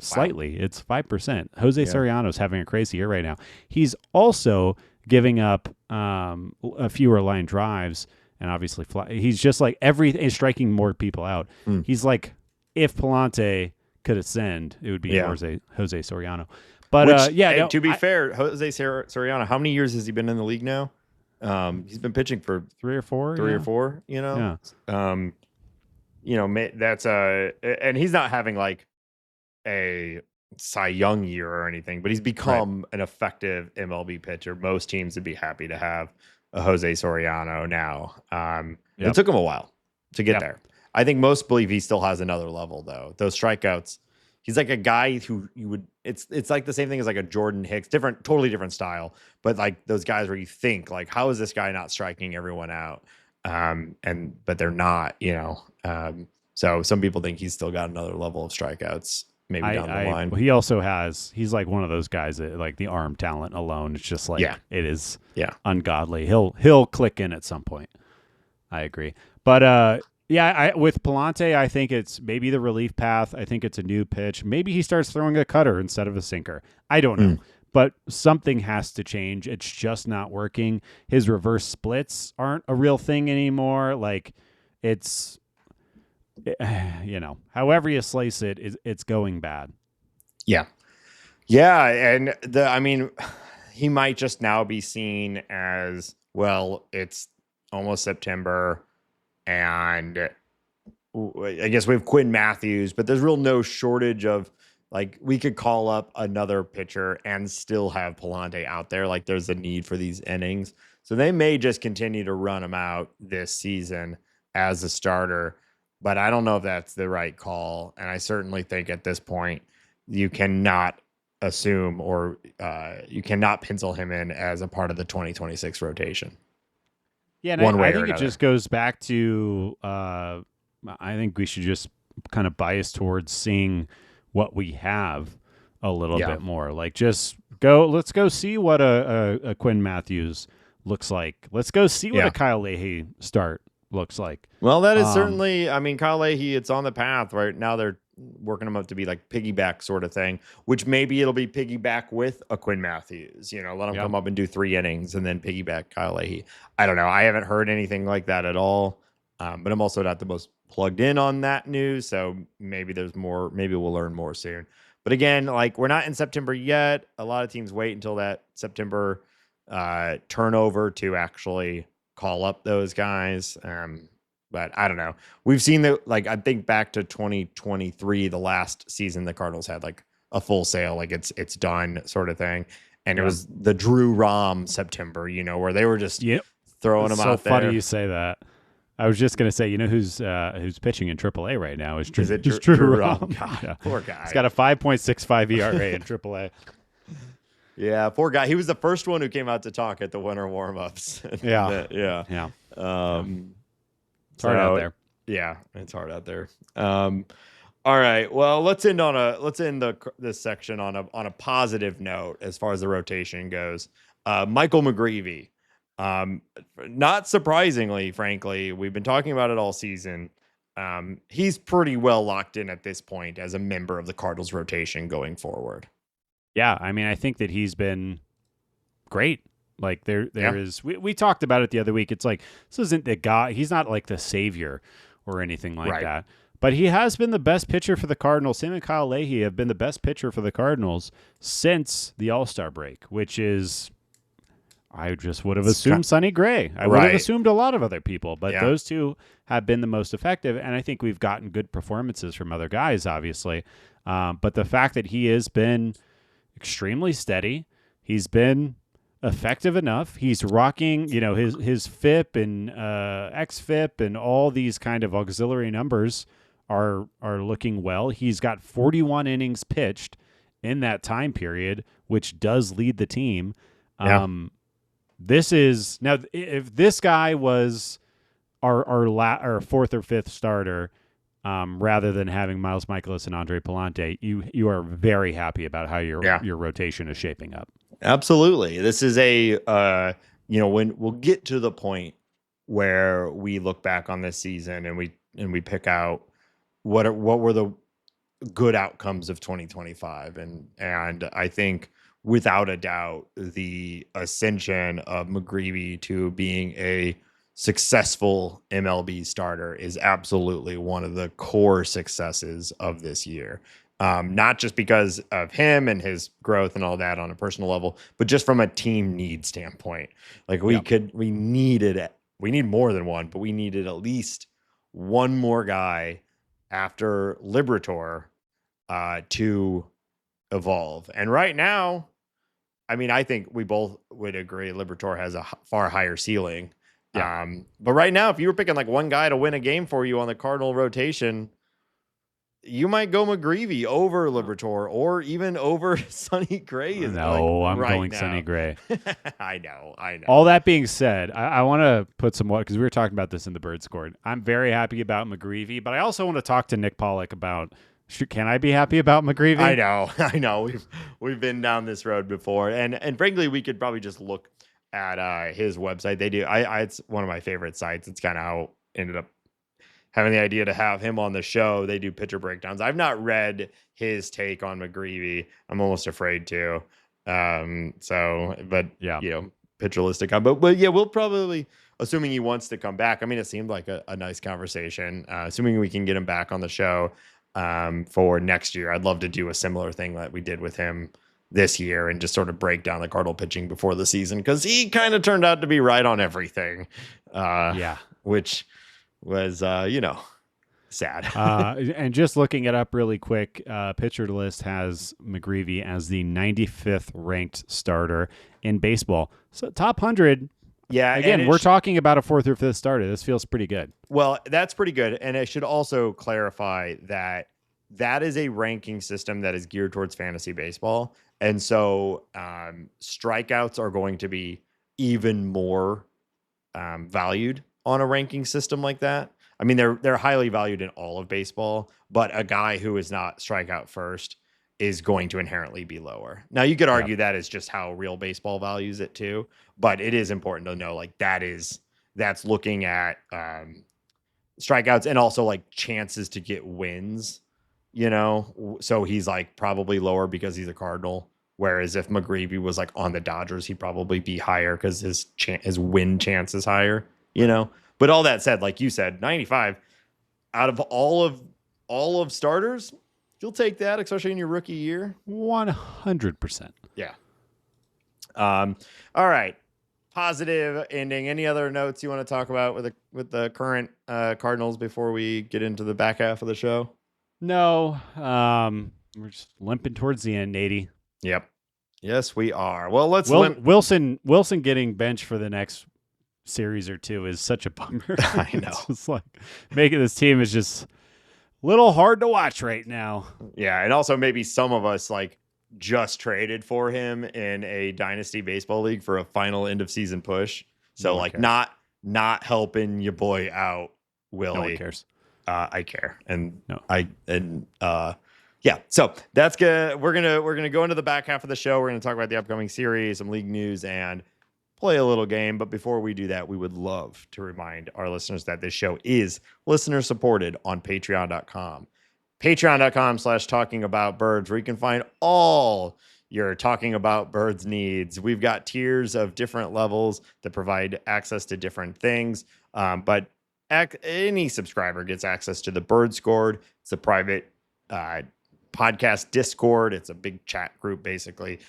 slightly; it's 5%. Jose Soriano's having a crazy year right now. He's also giving up a fewer line drives, and obviously he's just he's striking more people out. He's like, if Pallante could ascend, it would be Jose Soriano. But to be fair, Jose Soriano, how many years has he been in the league now? He's been pitching for 3 or 4. Or 4. That's and he's not having like a Cy Young year or anything, but he's become an effective MLB pitcher. Most teams would be happy to have a Jose Soriano now. It took him a while to get there. I think most believe he still has another level, though. Those strikeouts, he's like a guy who you would. It's like the same thing as like a Jordan Hicks, totally different style. But like those guys where you think like, how is this guy not striking everyone out? But they're not. So some people think he's still got another level of strikeouts maybe down the line. He also has. He's like one of those guys that like the arm talent alone. It's just like it is ungodly. He'll click in at some point. I agree, but with Pallante, I think it's maybe the relief path. I think it's a new pitch. Maybe he starts throwing a cutter instead of a sinker. I don't know. But something has to change. It's just not working. His reverse splits aren't a real thing anymore. Like, it's, however you slice it, it's going bad. Yeah. Yeah. And he might just now be seen as, well, it's almost September. And I guess we have Quinn Matthews, but there's no shortage of Like we could call up another pitcher and still have Pallante out there. Like there's a need for these innings. So they may just continue to run him out this season as a starter, but I don't know if that's the right call. And I certainly think at this point you cannot assume or you cannot pencil him in as a part of the 2026 rotation. Yeah, and One way I or think it another. just goes back to I think we should just kind of bias towards seeing what we have a little Yeah. bit more. Like let's go see what a Quinn Matthews looks like. Let's go see what Yeah. a Kyle Leahy start looks like. Well, that is certainly, I mean, Kyle Leahy, it's on the path right now. They're working him up to be like piggyback sort of thing, which maybe it'll be piggyback with a Quinn Matthews, let him come up and do 3 innings and then piggyback Kyle Leahy. I don't know. I haven't heard anything like that at all. But I'm also not the most plugged in on that news. So maybe there's more, maybe we'll learn more soon. But again, like we're not in September yet. A lot of teams wait until that September turnover to actually call up those guys. But I don't know. We've seen that, like, I think back to 2023, the last season the Cardinals had like a full sale, like it's done sort of thing. And it was the Drew Rom September, where they were just throwing them out there. So funny you say that. I was just gonna say, who's pitching in AAA right now is Drew Rom. God, yeah. Poor guy. He's got a 5.65 ERA in AAA. Yeah, poor guy. He was the first one who came out to talk at the winter warm-ups. Yeah. It's hard out there. Yeah, it's hard out there. All right. Well, let's end this section on a positive note as far as the rotation goes. Michael McGreevy. Not surprisingly, frankly, we've been talking about it all season. He's pretty well locked in at this point as a member of the Cardinals rotation going forward. Yeah, I mean, I think that he's been great. Like there is, we talked about it the other week. It's like, this isn't the guy. He's not like the savior or anything like that. But he has been the best pitcher for the Cardinals. Him and Kyle Leahy have been the best pitcher for the Cardinals since the All-Star break, which is, I just would have assumed Sonny Gray. I would have assumed a lot of other people, but those two have been the most effective. And I think we've gotten good performances from other guys, obviously. But the fact that he has been extremely steady, he's been effective enough. He's rocking, his FIP and XFIP and all these kind of auxiliary numbers are looking well. He's got 41 innings pitched in that time period, which does lead the team. This is now, if this guy was our fourth or fifth starter, rather than having Miles Michaelis and Andre Pallante, you are very happy about how your rotation is shaping up. Absolutely. This is when we'll get to the point where we look back on this season and we pick out what were the good outcomes of 2025. And I think without a doubt, the ascension of McGreevy to being a successful MLB starter is absolutely one of the core successes of this year. Not just because of him and his growth and all that on a personal level, but just from a team need standpoint. Like we need more than one, but we needed at least one more guy after Liberatore to evolve. And right now, I mean, I think we both would agree Liberatore has a far higher ceiling. But right now, if you were picking like one guy to win a game for you on the Cardinal rotation, you might go McGreevy over Liberatore or even over Sonny Gray. No, I'm going Sonny Gray. I know. All that being said, I want to put some more, because we were talking about this in the Bird Scored. I'm very happy about McGreevy, but I also want to talk to Nick Pollock about, can I be happy about McGreevy? I know. We've been down this road before, and frankly, we could probably just look at his website. They do. It's one of my favorite sites. It's kind of how I ended up having the idea to have him on the show. They do pitcher breakdowns. I've not read his take on McGreevy. I'm almost afraid to. Pitcher list to come. But yeah, we'll probably, assuming he wants to come back. I mean, it seemed like a nice conversation. Assuming we can get him back on the show for next year, I'd love to do a similar thing that we did with him this year and just sort of break down the Cardinal pitching before the season, because he kind of turned out to be right on everything. Which was, sad. And just looking it up really quick, Pitcher List has McGreevy as the 95th ranked starter in baseball. So top 100. Yeah. Again, we're talking about a 4th or 5th starter. This feels pretty good. Well, that's pretty good. And I should also clarify that that is a ranking system that is geared towards fantasy baseball. And so strikeouts are going to be even more valued on a ranking system like that. I mean, they're highly valued in all of baseball, but a guy who is not strikeout first is going to inherently be lower. Now, you could argue that is just how real baseball values it too, but it is important to know like that's looking at strikeouts and also like chances to get wins, you know? So he's like probably lower because he's a Cardinal. Whereas if McGreevy was like on the Dodgers, he'd probably be higher because his win chance is higher, you know? But all that said, like you said, 95 out of all of starters, you'll take that, especially in your rookie year. 100%. Yeah. All right. Positive ending. Any other notes you want to talk about with the current Cardinals before we get into the back half of the show? No. We're just limping towards the end, 80. Yep. Yes, we are. Well, Willson getting benched for the next series or two is such a bummer. I know. It's just like making this team is just a little hard to watch right now. Yeah, and also maybe some of us like just traded for him in a dynasty baseball league for a final end of season push. So No one like cares. not helping your boy out, Willie. No one cares. I care. And no. Yeah, so that's good. We're gonna go into the back half of the show. We're gonna talk about the upcoming series, some league news, and play a little game. But before we do that, we would love to remind our listeners that this show is listener supported on patreon.com. Patreon.com/talkingaboutbirds, where you can find all your Talking About Birds needs. We've got tiers of different levels that provide access to different things. But any subscriber gets access to the Bird Scored. It's a private podcast Discord. It's a big chat group, basically.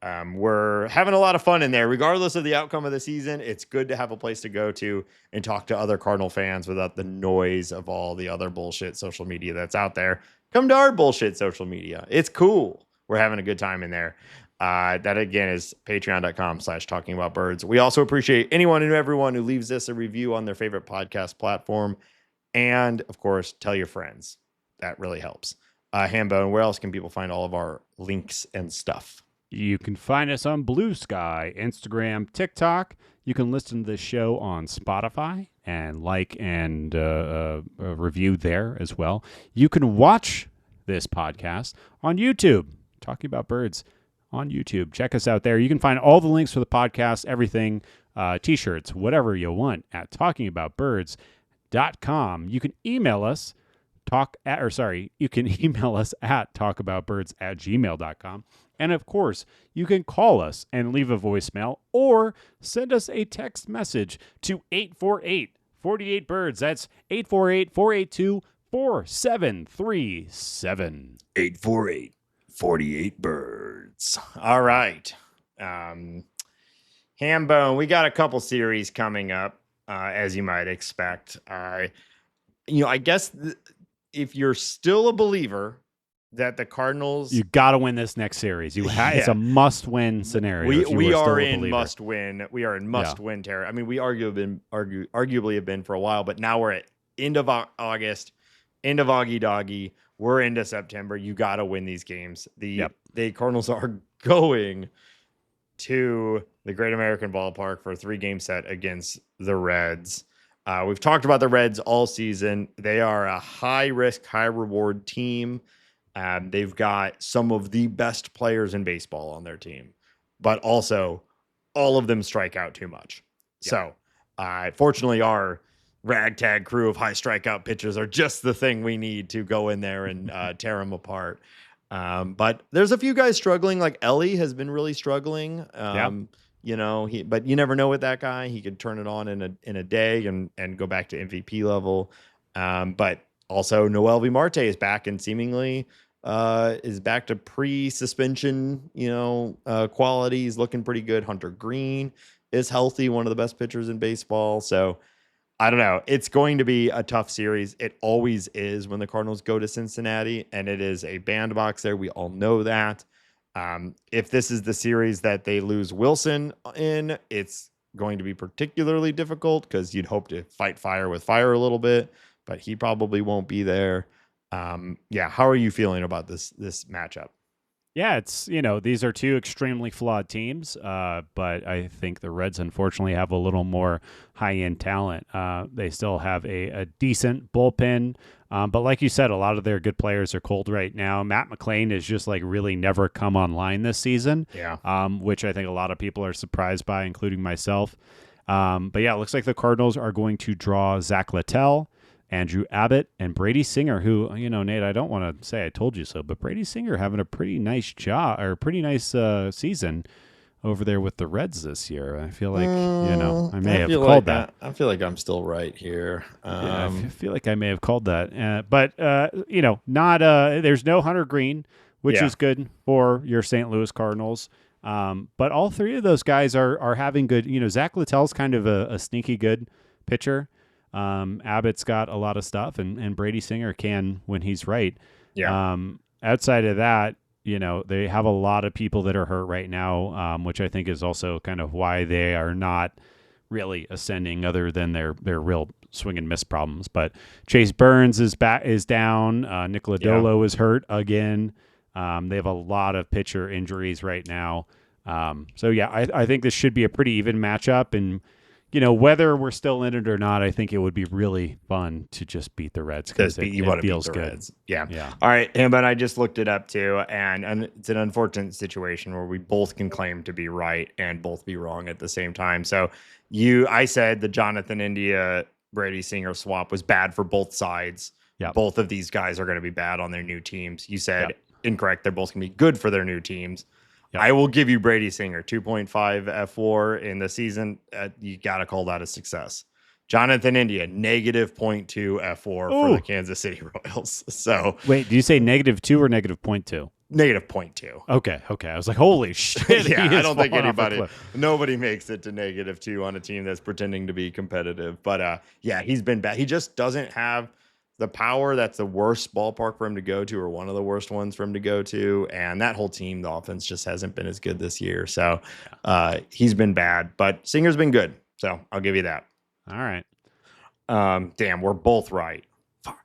We're having a lot of fun in there. Regardless of the outcome of the season, it's good to have a place to go to and talk to other Cardinal fans without the noise of all the other bullshit social media that's out there. Come to our bullshit social media. It's cool. We're having a good time in there. That again is patreon.com/talkingaboutbirds. We also appreciate anyone and everyone who leaves us a review on their favorite podcast platform. And of course, tell your friends. That really helps. Hambone, where else can people find all of our links and stuff? You can find us on Blue Sky, Instagram, TikTok. You can listen to the show on Spotify and like and review there as well. You can watch this podcast on YouTube, Talking About Birds on YouTube. Check us out there. You can find all the links for the podcast, everything, t-shirts, whatever you want at talkingaboutbirds.com. You can email us. You can email us at talkaboutbirds@gmail.com. And of course, you can call us and leave a voicemail or send us a text message to 848-48-BIRDS. That's 848-482-4737. 848-48-BIRDS. All right. Hambone, we got a couple series coming up, as you might expect. I guess if you're still a believer that the Cardinals, you got to win this next series. It's a must-win scenario. We are in must-win. We are in must-win territory. I mean, we arguably have been for a while, but now we're at end of August, end of Augie Doggy. We're into September. You got to win these games. The Cardinals are going to the Great American Ballpark for a 3-game set against the Reds. We've talked about the Reds all season. They are a high-risk, high-reward team. They've got some of the best players in baseball on their team, but also all of them strike out too much. Yep. So, fortunately, our ragtag crew of high strikeout pitchers are just the thing we need to go in there and tear them apart. But there's a few guys struggling. Like Ellie has been really struggling. But you never know with that guy. He could turn it on in a day and go back to MVP level. But also Noel Marte is back and seemingly is back to pre-suspension, quality. He's looking pretty good. Hunter Green is healthy, one of the best pitchers in baseball. So I don't know. It's going to be a tough series. It always is when the Cardinals go to Cincinnati, and it is a bandbox there. We all know that. If this is the series that they lose Willson in, it's going to be particularly difficult because you'd hope to fight fire with fire a little bit, but he probably won't be there. Yeah, how are you feeling about this matchup? Yeah, it's, these are two extremely flawed teams, but I think the Reds unfortunately have a little more high-end talent. They still have a decent bullpen, but like you said, a lot of their good players are cold right now. Matt McLain has just like really never come online this season, which I think a lot of people are surprised by, including myself. But yeah, it looks like the Cardinals are going to draw Zach Littell, Andrew Abbott, and Brady Singer, who, Nate, I don't want to say I told you so, but Brady Singer having a pretty nice job or pretty nice season over there with the Reds this year. I feel like, I may have called that. I feel like I'm still right here. Yeah, I feel like I may have called that. But not there's no Hunter Green, which is good for your St. Louis Cardinals. But all three of those guys are having good, Zach Littell's kind of a sneaky good pitcher. Abbott's got a lot of stuff, and Brady Singer can when he's right. Yeah. Outside of that, they have a lot of people that are hurt right now, which I think is also kind of why they are not really ascending, other than their real swing and miss problems. But Chase Burns is down. Nick Lodolo is hurt again. They have a lot of pitcher injuries right now. So yeah, I think this should be a pretty even matchup, and whether we're still in it or not, I think it would be really fun to just beat the Reds because it feels good. Reds. Yeah. All right. But I just looked it up too, and it's an unfortunate situation where we both can claim to be right and both be wrong at the same time. So I said the Jonathan India Brady Singer swap was bad for both sides. Yeah. Both of these guys are going to be bad on their new teams. You said incorrect. They're both going to be good for their new teams. Yep. I will give you Brady Singer, 2.5 F4 in the season. You got to call that a success. Jonathan India, negative 0.2 F4 for the Kansas City Royals. So wait, do you say -2 or negative 0.2? Negative 0.2. Okay. I was like, holy shit. Yeah, I don't think nobody makes it to -2 on a team that's pretending to be competitive. But he's been bad. He just doesn't have the power. That's the worst ballpark for him to go to, or one of the worst ones for him to go to. And that whole team, the offense just hasn't been as good this year. So he's been bad, but Singer's been good. So I'll give you that. All right. Damn, we're both right. Fuck.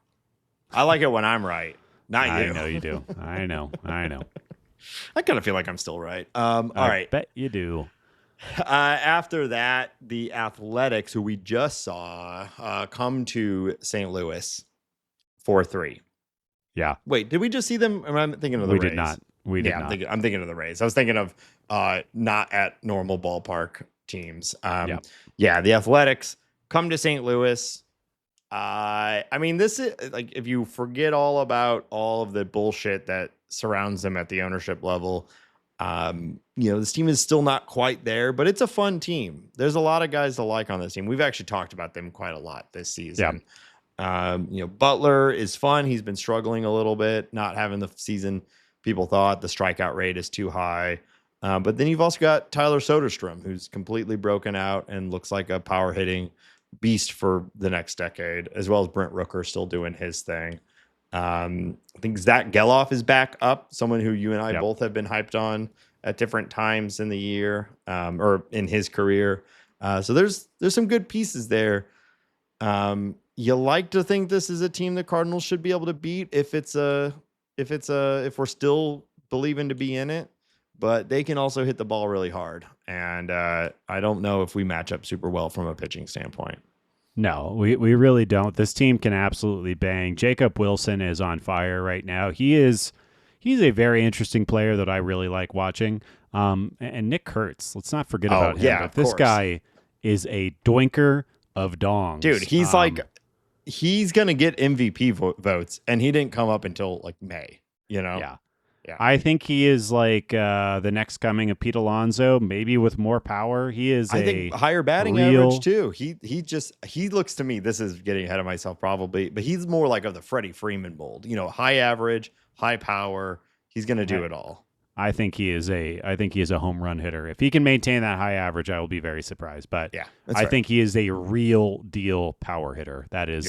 I like it when I'm right. Not you. I know you do. I know. I kind of feel like I'm still right. All right. Bet you do. After that, the Athletics, who we just saw, come to St. Louis 4-3. Yeah. Wait, did we just see them? I'm thinking of the Rays. We did not. We did not. I'm thinking of the Rays. I was thinking of not at normal ballpark teams. Yeah, the Athletics come to St. Louis. I mean, this is like, if you forget all about all of the bullshit that surrounds them at the ownership level, this team is still not quite there, but it's a fun team. There's a lot of guys to like on this team. We've actually talked about them quite a lot this season. Butler is fun. He's been struggling a little bit, not having the season people thought. The strikeout rate is too high. But then you've also got Tyler Soderstrom, who's completely broken out and looks like a power hitting beast for the next decade, as well as Brent Rooker still doing his thing. I think Zach Geloff is back up, someone who you and I both have been hyped on at different times in the year, or in his career. So there's some good pieces there. You like to think this is a team the Cardinals should be able to beat if we're still believing to be in it, but they can also hit the ball really hard. And I don't know if we match up super well from a pitching standpoint. No, we really don't. This team can absolutely bang. Jacob Willson is on fire right now. He's a very interesting player that I really like watching. And Nick Kurtz, let's not forget about him. But this guy is a doinker of dongs. Dude, he's going to get MVP votes, and he didn't come up until like May, Yeah. I think he is like the next coming of Pete Alonso, maybe with more power. He is I think higher batting average too. He looks to me, this is getting ahead of myself probably, but he's more like of the Freddie Freeman mold, high average, high power. He's going to do it all. I think he is a home run hitter. If he can maintain that high average, I will be very surprised. But Yeah, I think he is a real deal power hitter. That is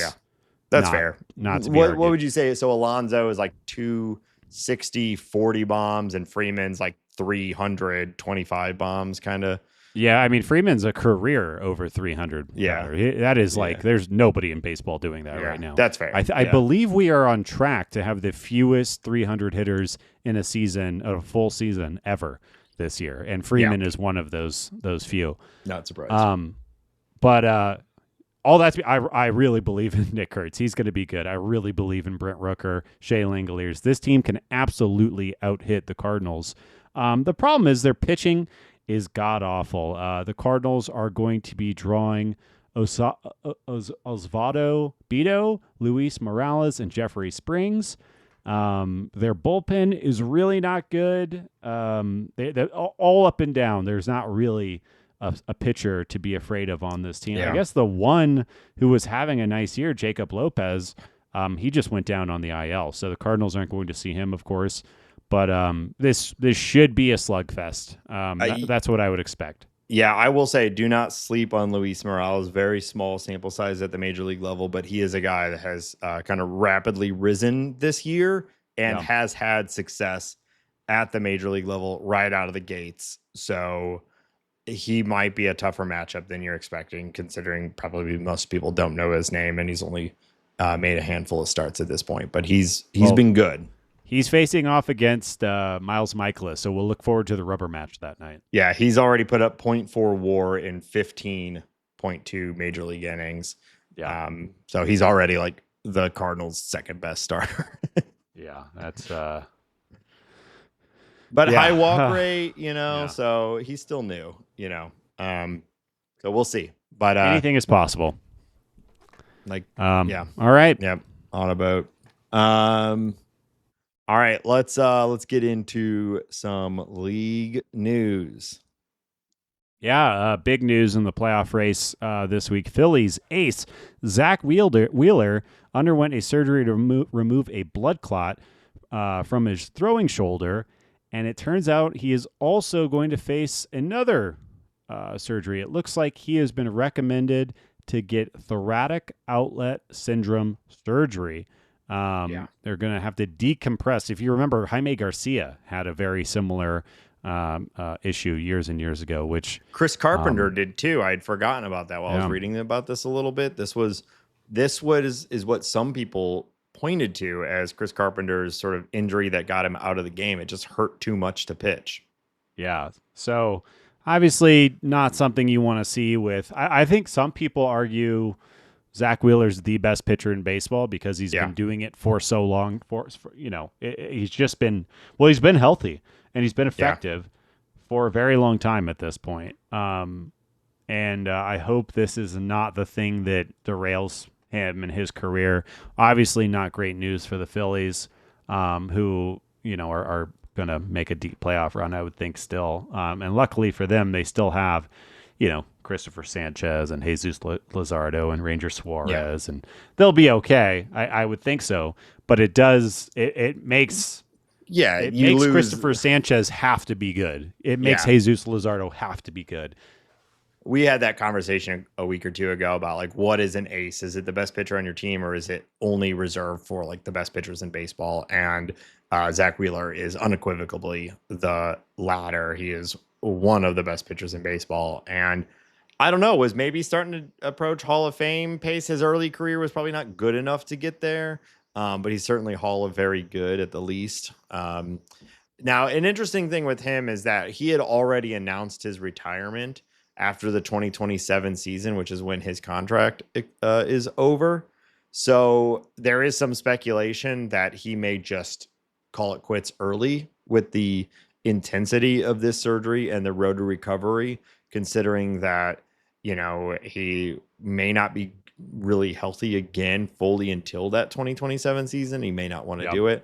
that's fair. Not to be What argued. would you say? So Alonso is like 260, 40 bombs, and Freeman's like 325 bombs, kind of. Yeah, I mean Freeman's a career over 300. Yeah, that is like there's nobody in baseball doing that right now. That's fair. I believe we are on track to have the fewest 300 hitters in a full season ever this year, and Freeman is one of those few. Not surprised. But all that's I really believe in Nick Kurtz. He's going to be good. I really believe in Brent Rooker, Shea Langoliers. This team can absolutely out-hit the Cardinals. The problem is their pitching is god-awful. The Cardinals are going to be drawing Osvaldo Bido, Luis Morales, and Jeffrey Springs. Their bullpen is really not good. They're all up and down. There's not really a pitcher to be afraid of on this team. I guess the one who was having a nice year, Jacob Lopez, he just went down on the IL. So the Cardinals aren't going to see him, of course. But this should be a slugfest. That's what I would expect. Yeah, I will say do not sleep on Luis Morales. Very small sample size at the major league level, but he is a guy that has kind of rapidly risen this year and has had success at the major league level right out of the gates. So he might be a tougher matchup than you're expecting, considering probably most people don't know his name and he's only made a handful of starts at this point. But he's been good. He's facing off against Miles Michaelis, so we'll look forward to the rubber match that night. Yeah, he's already put up 0.4 WAR in 15.2 major league innings. Yeah. So he's already like the Cardinals' second best starter. Yeah, that's. But high walk rate, so he's still new, So we'll see. But anything is possible. All right. Yep. On a boat. All right, let's get into some league news. Yeah, big news in the playoff race this week. Phillies ace Zack Wheeler underwent a surgery to remove a blood clot from his throwing shoulder, and it turns out he is also going to face another surgery. It looks like he has been recommended to get thoracic outlet syndrome surgery. They're going to have to decompress. If you remember, Jaime Garcia had a very similar issue years and years ago, which Chris Carpenter did too. I had forgotten about that while I was reading about this a little bit. This was what some people pointed to as Chris Carpenter's sort of injury that got him out of the game. It just hurt too much to pitch. Yeah. So obviously not something you want to see with, I think some people argue Zack Wheeler's the best pitcher in baseball because he's been doing it for so long. He's just been he's been healthy and he's been effective for a very long time at this point. And I hope this is not the thing that derails him in his career. Obviously, not great news for the Phillies, who are going to make a deep playoff run, I would think still. And luckily for them, they still have, Christopher Sanchez and Jesus Luzardo and Ranger Suarez, and they'll be okay. I would think so. But it makes Christopher Sanchez have to be good. It makes Jesus Luzardo have to be good. We had that conversation a week or two ago about what is an ace? Is it the best pitcher on your team, or is it only reserved for the best pitchers in baseball? And Zack Wheeler is unequivocally the latter. He is one of the best pitchers in baseball. And I don't know, was maybe starting to approach Hall of Fame pace. His early career was probably not good enough to get there, but he's certainly Hall of Very Good at the least. Now, an interesting thing with him is that he had already announced his retirement after the 2027 season, which is when his contract is over. So there is some speculation that he may just call it quits early with the intensity of this surgery and the road to recovery, considering that, he may not be really healthy again fully until that 2027 season. He may not want to do it.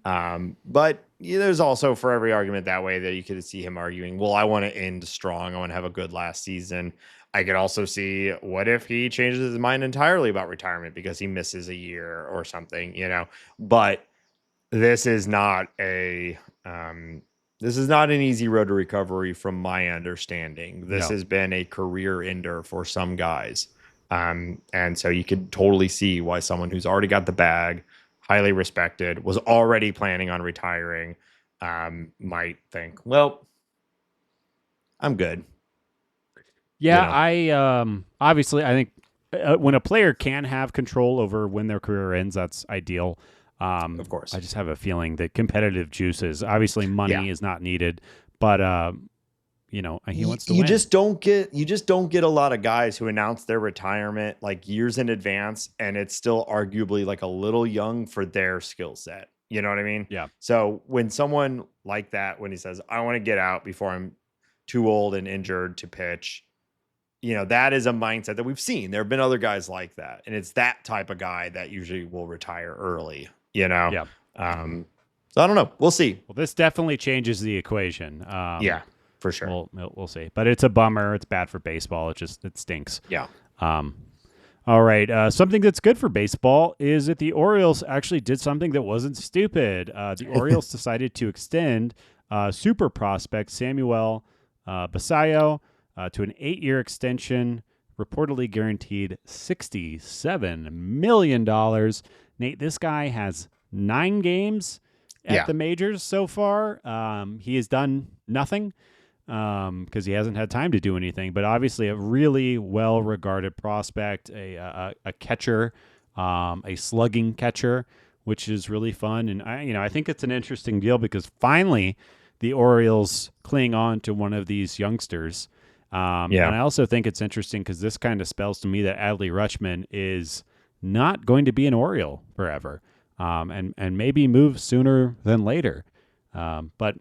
But there's also, for every argument that way, that you could see him arguing, well, I want to end strong. I want to have a good last season. I could also see, what if he changes his mind entirely about retirement because he misses a year or something, but this is not a This is not an easy road to recovery from my understanding. This No. has been a career ender for some guys. And so you could totally see why someone who's already got the bag, highly respected, was already planning on retiring, might think, well, I'm good. Yeah, You know? I obviously I think when a player can have control over when their career ends, that's ideal. Of course. I just have a feeling that competitive juices, obviously money is not needed, but he wants to you win. just don't get a lot of guys who announce their retirement like years in advance, and it's still arguably like a little young for their skill set. You know what I mean? Yeah. So when someone like that, when he says, I want to get out before I'm too old and injured to pitch, that is a mindset that we've seen. There have been other guys like that, and it's that type of guy that usually will retire early. Yeah. So I don't know. We'll see. Well, this definitely changes the equation. Yeah, for sure. We'll see. But it's a bummer. It's bad for baseball. It stinks. Yeah. All right. Something that's good for baseball is that the Orioles actually did something that wasn't stupid. The Orioles decided to extend super prospect Samuel Basallo to an 8-year extension, reportedly guaranteed $67 million. Nate, this guy has 9 games at the majors so far. He has done nothing because he hasn't had time to do anything, but obviously a really well-regarded prospect, a catcher, a slugging catcher, which is really fun. And I think it's an interesting deal because finally the Orioles cling on to one of these youngsters. And I also think it's interesting because this kind of spells to me that Adley Rutschman is not going to be an Oriole forever, and maybe move sooner than later. But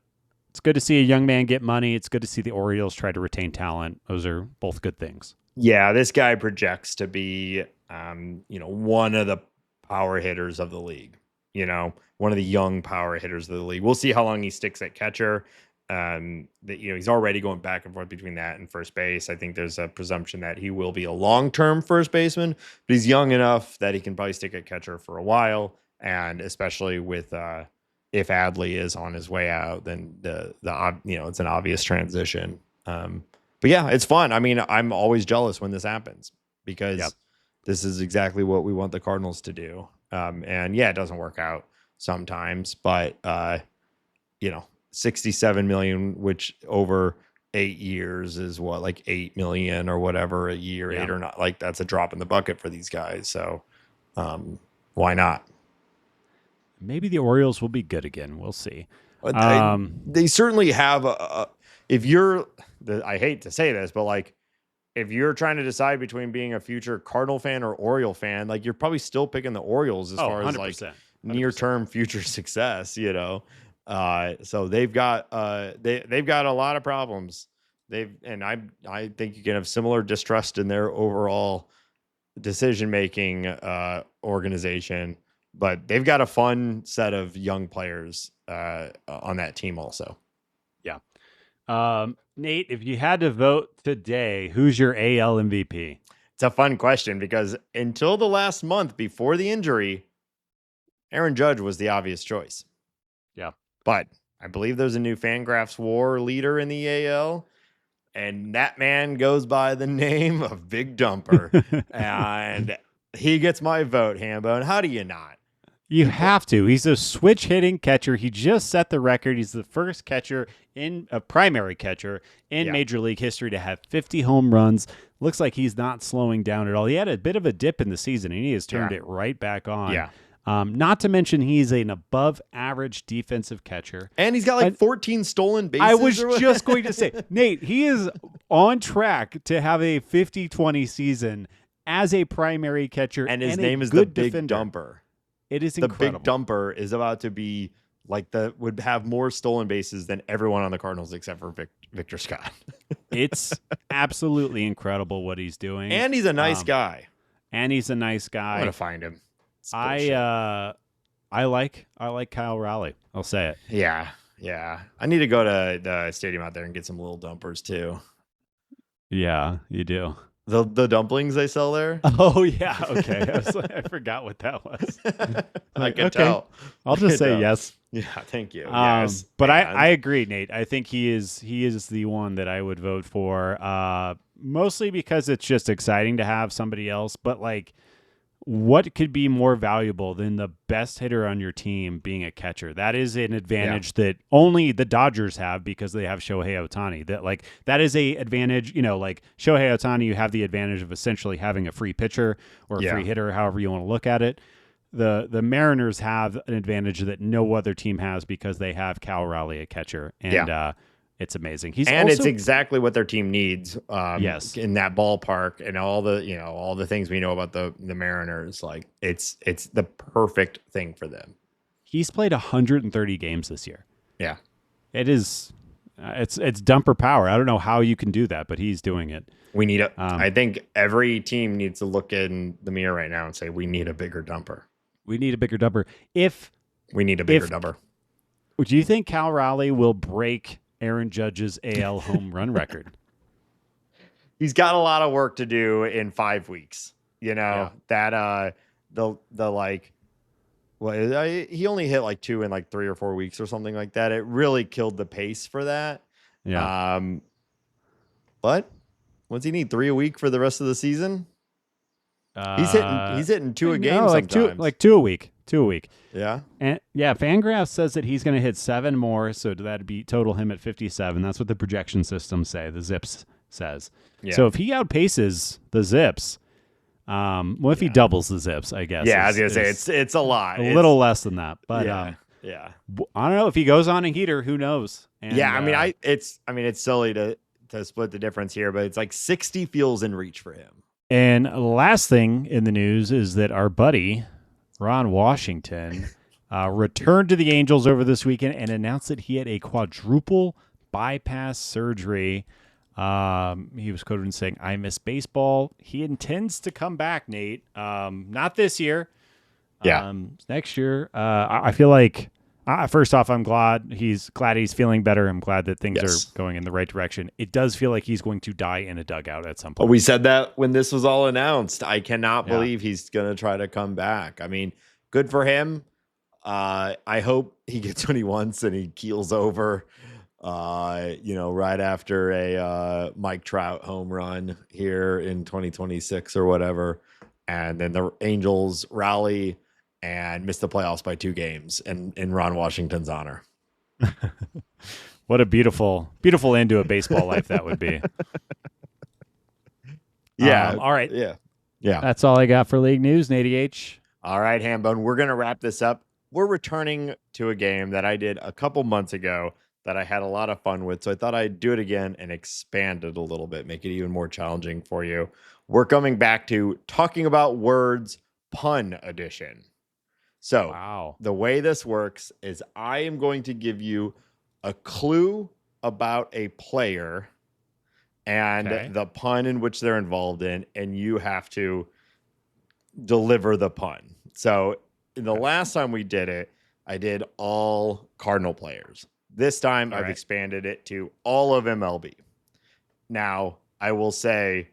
it's good to see a young man get money. It's good to see the Orioles try to retain talent. Those are both good things. Yeah, this guy projects to be, one of the power hitters of the league. One of the young power hitters of the league. We'll see how long he sticks at catcher. He's already going back and forth between that and first base. I think there's a presumption that he will be a long-term first baseman, but he's young enough that he can probably stick at catcher for a while. And especially with if Adley is on his way out, then it's an obvious transition. But yeah, it's fun. I mean, I'm always jealous when this happens because this is exactly what we want the Cardinals to do. And yeah, it doesn't work out sometimes, but 67 million, which over 8 years is what, like 8 million or whatever a year, 8 or not, like that's a drop in the bucket for these guys. So why not? Maybe the Orioles will be good again. We'll see. They certainly have I hate to say this, but like if you're trying to decide between being a future Cardinal fan or Oriole fan, like you're probably still picking the Orioles as far 100%, as like 100%. Near-term future success, so they've got they've got a lot of problems. I think you can have similar distrust in their overall decision-making organization, but they've got a fun set of young players on that team also. Yeah. Nate, if you had to vote today, who's your AL MVP? It's a fun question because until the last month before the injury, Aaron Judge was the obvious choice. Yeah. But I believe there's a new Fangraphs WAR leader in the AL, and that man goes by the name of Big Dumper. And he gets my vote, Hambo. And how do you not? You have to. He's a switch hitting catcher. He just set the record. He's the first catcher primary catcher in Major League history to have 50 home runs. Looks like he's not slowing down at all. He had a bit of a dip in the season, and he has turned it right back on. Yeah. Not to mention he's an above average defensive catcher. And he's got like 14 stolen bases. I was just going to say, Nate, he is on track to have a 50-20 season as a primary catcher. And his name is the Big defender. Dumper. It is incredible. The Big Dumper is about to be like would have more stolen bases than everyone on the Cardinals except for Victor Scott. It's absolutely incredible what he's doing. And he's a nice guy. I'm going to find him. I like Kyle Raleigh. I'll say it. Yeah. I need to go to the stadium out there and get some little dumpers too. Yeah, you do. The dumplings they sell there? Oh yeah, okay. I forgot what that was. I could tell. I'll just say yes. Yeah, thank you. Yes. But And I agree, Nate. I think he is the one that I would vote for. Mostly because it's just exciting to have somebody else. But like, what could be more valuable than the best hitter on your team being a catcher? That is an advantage that only the Dodgers have because they have Shohei Ohtani. That is a advantage. Like Shohei Ohtani, you have the advantage of essentially having a free pitcher or a free hitter, however you want to look at it. The Mariners have an advantage that no other team has because they have Cal Raleigh, a catcher, and it's amazing. It's exactly what their team needs. Yes. In that ballpark, and all the things we know about the Mariners, like it's the perfect thing for them. He's played 130 games this year. Yeah, it is. It's dumper power. I don't know how you can do that, but he's doing it. We need I think every team needs to look in the mirror right now and say we need a bigger dumper. We need a bigger dumper. Do you think Cal Raleigh will break Aaron Judge's AL home run record? He's got a lot of work to do in 5 weeks. That he only hit like 2 in like 3 or 4 weeks or something like that. It really killed the pace for that. Yeah. But what's he need? 3 a week for the rest of the season? He's hitting 2 a game sometimes. Like 2 a week. 2 a week. Yeah. And Fangraphs says that he's going to hit 7 more, so that'd be total him at 57. That's what the projection systems say. The Zips says. Yeah. So if he outpaces the Zips, if he doubles the Zips, I guess. Yeah, I was gonna say it's a lot. A little less than that, but yeah. I don't know if he goes on a heater. Who knows? And, it's silly to split the difference here, but it's like 60 feels in reach for him. And last thing in the news is that our buddy Ron Washington returned to the Angels over this weekend and announced that he had a quadruple bypass surgery. He was quoted in saying, "I miss baseball." He intends to come back, Nate. Not this year. Next year. I feel like, first off, I'm glad he's feeling better. I'm glad that things are going in the right direction. It does feel like he's going to die in a dugout at some point. We said that when this was all announced. I cannot believe he's going to try to come back. I mean, good for him. I hope he gets what he wants and he keels over, right after a Mike Trout home run here in 2026 or whatever. And then the Angels rally and miss the playoffs by 2 games in Ron Washington's honor. What a beautiful, beautiful end to a baseball life that would be. Yeah. All right. Yeah. That's all I got for league news, Nate H. All right, Hambone. We're going to wrap this up. We're returning to a game that I did a couple months ago that I had a lot of fun with. So I thought I'd do it again and expand it a little bit, make it even more challenging for you. We're coming back to talking about words, pun edition. So The way this works is I am going to give you a clue about a player and the pun in which they're involved in, and you have to deliver the pun. So the last time we did it, I did all Cardinal players. This time I've expanded it to all of MLB. Now, I will say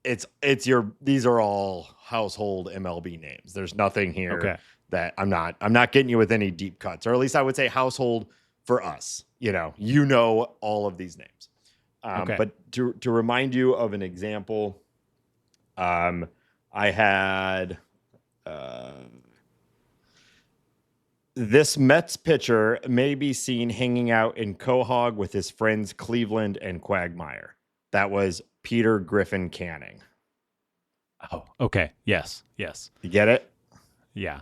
these are all household MLB names. There's nothing here that I'm not getting you with any deep cuts, or at least I would say household for us. You know all of these names. But to remind you of an example, I had this Mets pitcher may be seen hanging out in Quahog with his friends Cleveland and Quagmire. That was Peter Griffin Canning. Oh, okay. Yes. You get it? Yeah.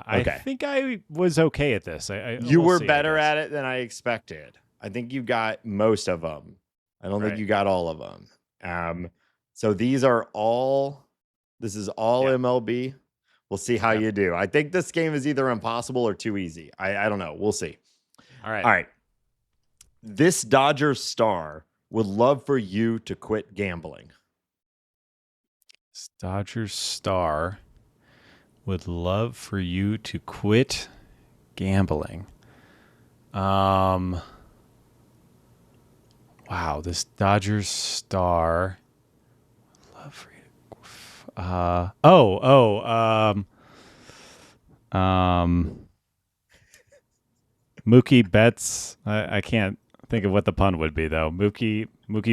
I think I was okay at this. You were better at it than I expected. I think you got most of them. I don't think you got all of them. So this is all MLB. We'll see how you do. I think this game is either impossible or too easy. I don't know. We'll see. All right. All right. This Dodgers star would love for you to quit gambling. Dodgers star would love for you to quit gambling. Wow, this Dodgers star would love for you to. Mookie Betts. I can't think of what the pun would be though. Mookie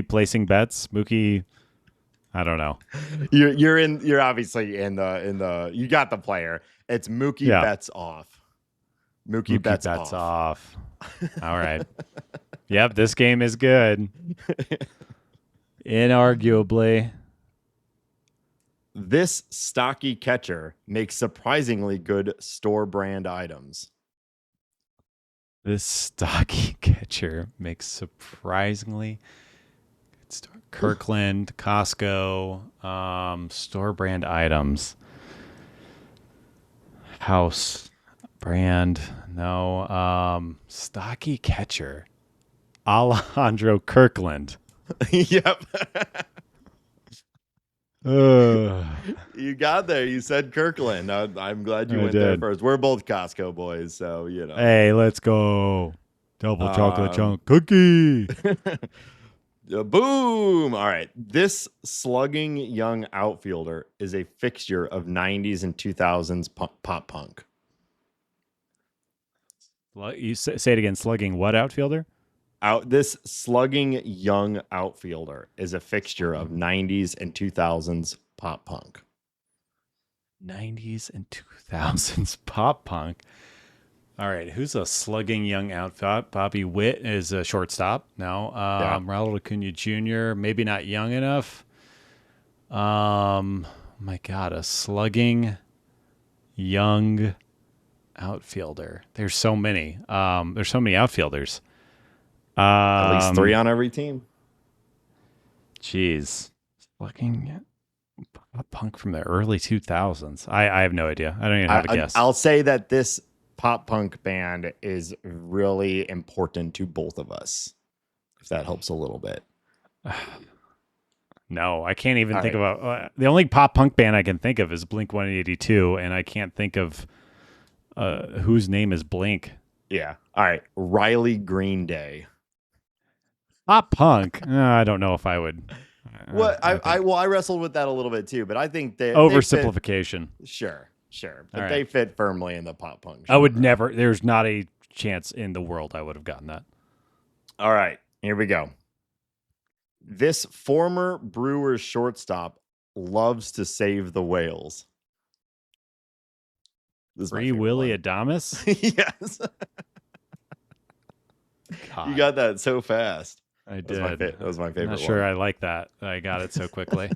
placing bets. Mookie. I don't know. You're obviously in the you got the player. It's Mookie Yeah. Betts off. Mookie Mookie Betts Betts off. off. All right. Yep, this game is good. Inarguably. This stocky catcher makes surprisingly good store brand items. This stocky catcher makes surprisingly good Kirkland, Costco, store brand items. House brand, no. Stocky catcher. Alejandro Kirkland. Yep. You got there. You said Kirkland. I'm glad you went there first. We're both Costco boys, so you know. Hey, let's go. Double chocolate chunk cookie. Boom. All right. This slugging young outfielder is a fixture of 90s and 2000s pop punk. You say it again. Slugging what outfielder? This slugging young outfielder is a fixture of 90s and 2000s pop punk. 90s and 2000s pop punk. All right, who's a slugging young outfielder? Bobby Witt is a shortstop. No, Raul Acuna Jr. Maybe not young enough. My God, a slugging young outfielder. There's so many. There's so many outfielders. At least 3 on every team. Jeez, slugging pop punk from the early 2000s. I have no idea. I don't even have a guess. I'll say that this pop punk band is really important to both of us, if that helps a little bit. No, I can't even think about the only pop punk band I can think of is Blink 182, and I can't think of whose name is Blink. Yeah. All right. Riley Green Day. Pop punk. I don't know if I would. I wrestled with that a little bit too, but I think they oversimplification. Sure, but they fit firmly in the pop punk genre. I would never. There's not a chance in the world I would have gotten that. All right, here we go. This former Brewers shortstop loves to save the whales. Free Willie Adames? Yes. You got that so fast. I did. That was my favorite one. I'm not sure I like that. I got it so quickly.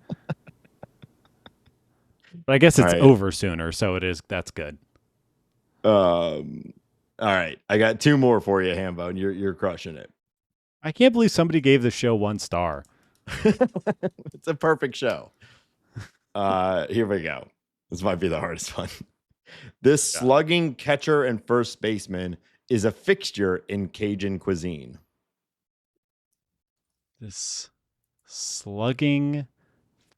But I guess it's over sooner, so it is. That's good. All right. I got 2 more for you, Hambo, and you're crushing it. I can't believe somebody gave the show 1 star. It's a perfect show. Here we go. This might be the hardest one. This slugging catcher and first baseman is a fixture in Cajun cuisine. This slugging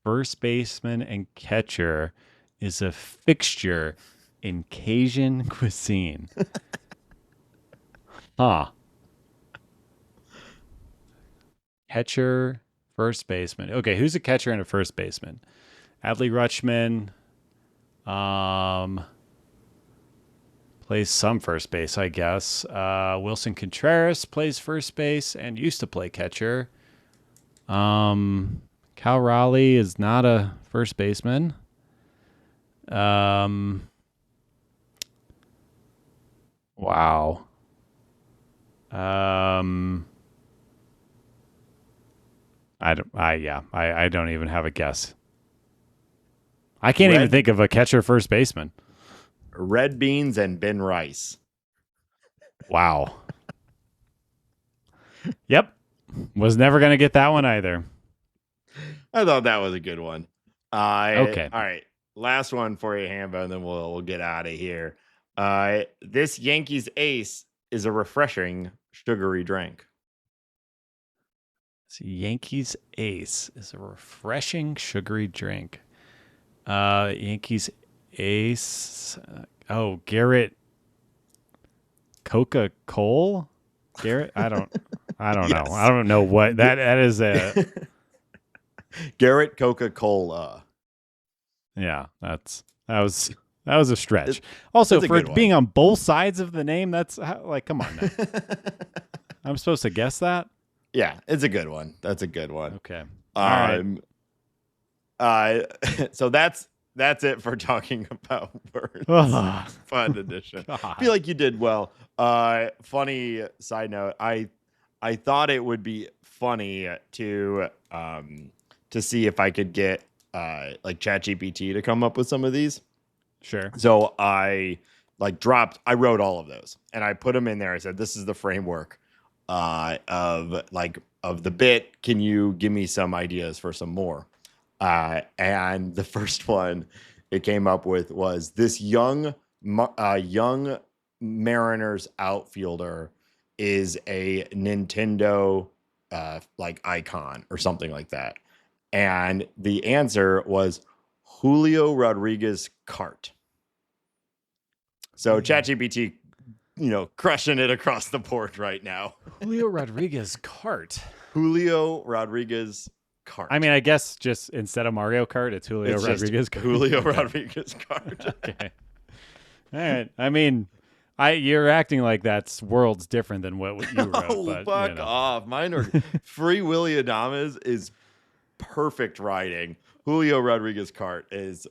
first baseman and catcher is a fixture in Cajun cuisine. Huh. Catcher, first baseman. Okay, who's a catcher and a first baseman? Adley Rutschman plays some first base, I guess. Willson Contreras plays first base and used to play catcher. Cal Raleigh is not a first baseman. Wow. I don't even have a guess. I can't even think of a catcher first baseman. Red Beans and Ben Rice. Wow. Yep. Was never going to get that one either. I thought that was a good one. Okay. All right. Last one for you, Hambo, and then we'll get out of here. This Yankees ace is a refreshing sugary drink. So Yankees ace is a refreshing sugary drink. Yankees ace. Garrett Coca-Cola? Garrett? I don't Yes. know. I don't know what that is. Garrett Coca-Cola. Yeah, that was That was a stretch. Also, it's a for good being one. on both sides of the name, that's like, come on now. I'm supposed to guess that? Yeah, it's a good one. That's a good one. Okay. All right. So that's it for talking about birds. Fun edition. I feel like you did well. Funny side note, I thought it would be funny to see if I could get like ChatGPT to come up with some of these. Sure. So I wrote all of those and I put them in there. I said, this is the framework of the bit. Can you give me some ideas for some more? And the first one it came up with was this young Mariners outfielder is a Nintendo icon or something like that. And the answer was Julio Rodriguez Cart. So ChatGPT, crushing it across the board right now. Julio Rodriguez Cart. Julio Rodriguez Cart. I mean, I guess just instead of Mario Kart, it's Julio Rodriguez Cart. Julio Rodriguez Cart. Okay. All right. I mean, you're acting like that's worlds different than what you wrote. Fuck off. Mine are Free Willy Adames is perfect writing. Julio Rodriguez Cart is,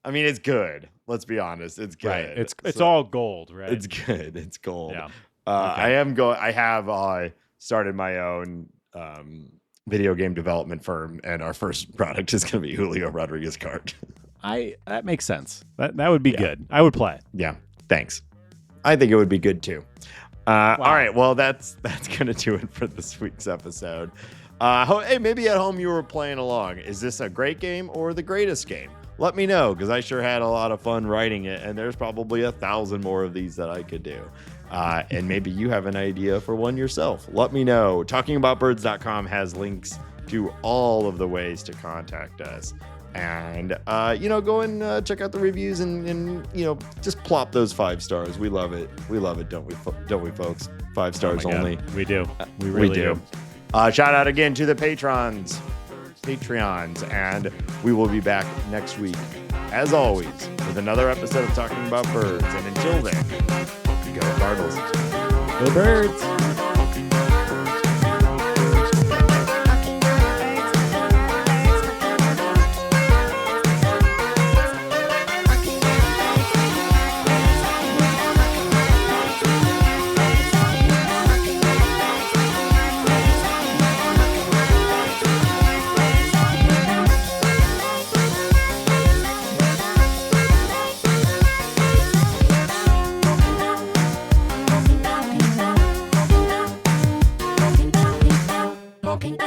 I mean, it's good. Let's be honest. It's good. Right. It's all gold, right? It's good. It's gold. Yeah. Okay. I have started my own video game development firm, and our first product is going to be Julio Rodriguez Cart. That makes sense. That would be good. I would play it. Yeah. Thanks. I think it would be good too. Wow. All right. Well, that's going to do it for this week's episode. Hey, maybe at home you were playing along. Is this a great game or the greatest game? Let me know, because I sure had a lot of fun writing it, and there's probably 1,000 more of these that I could do. And maybe you have an idea for one yourself. Let me know. TalkingAboutBirds.com has links to all of the ways to contact us. And, go and check out the reviews and just plop those 5 stars. We love it. We love it, don't we, folks? 5 stars only. We do. We really do. Shout out again to the Patreons, and we will be back next week, as always, with another episode of Talking About Birds. And until then, go Cardinals. Go Birds. Talking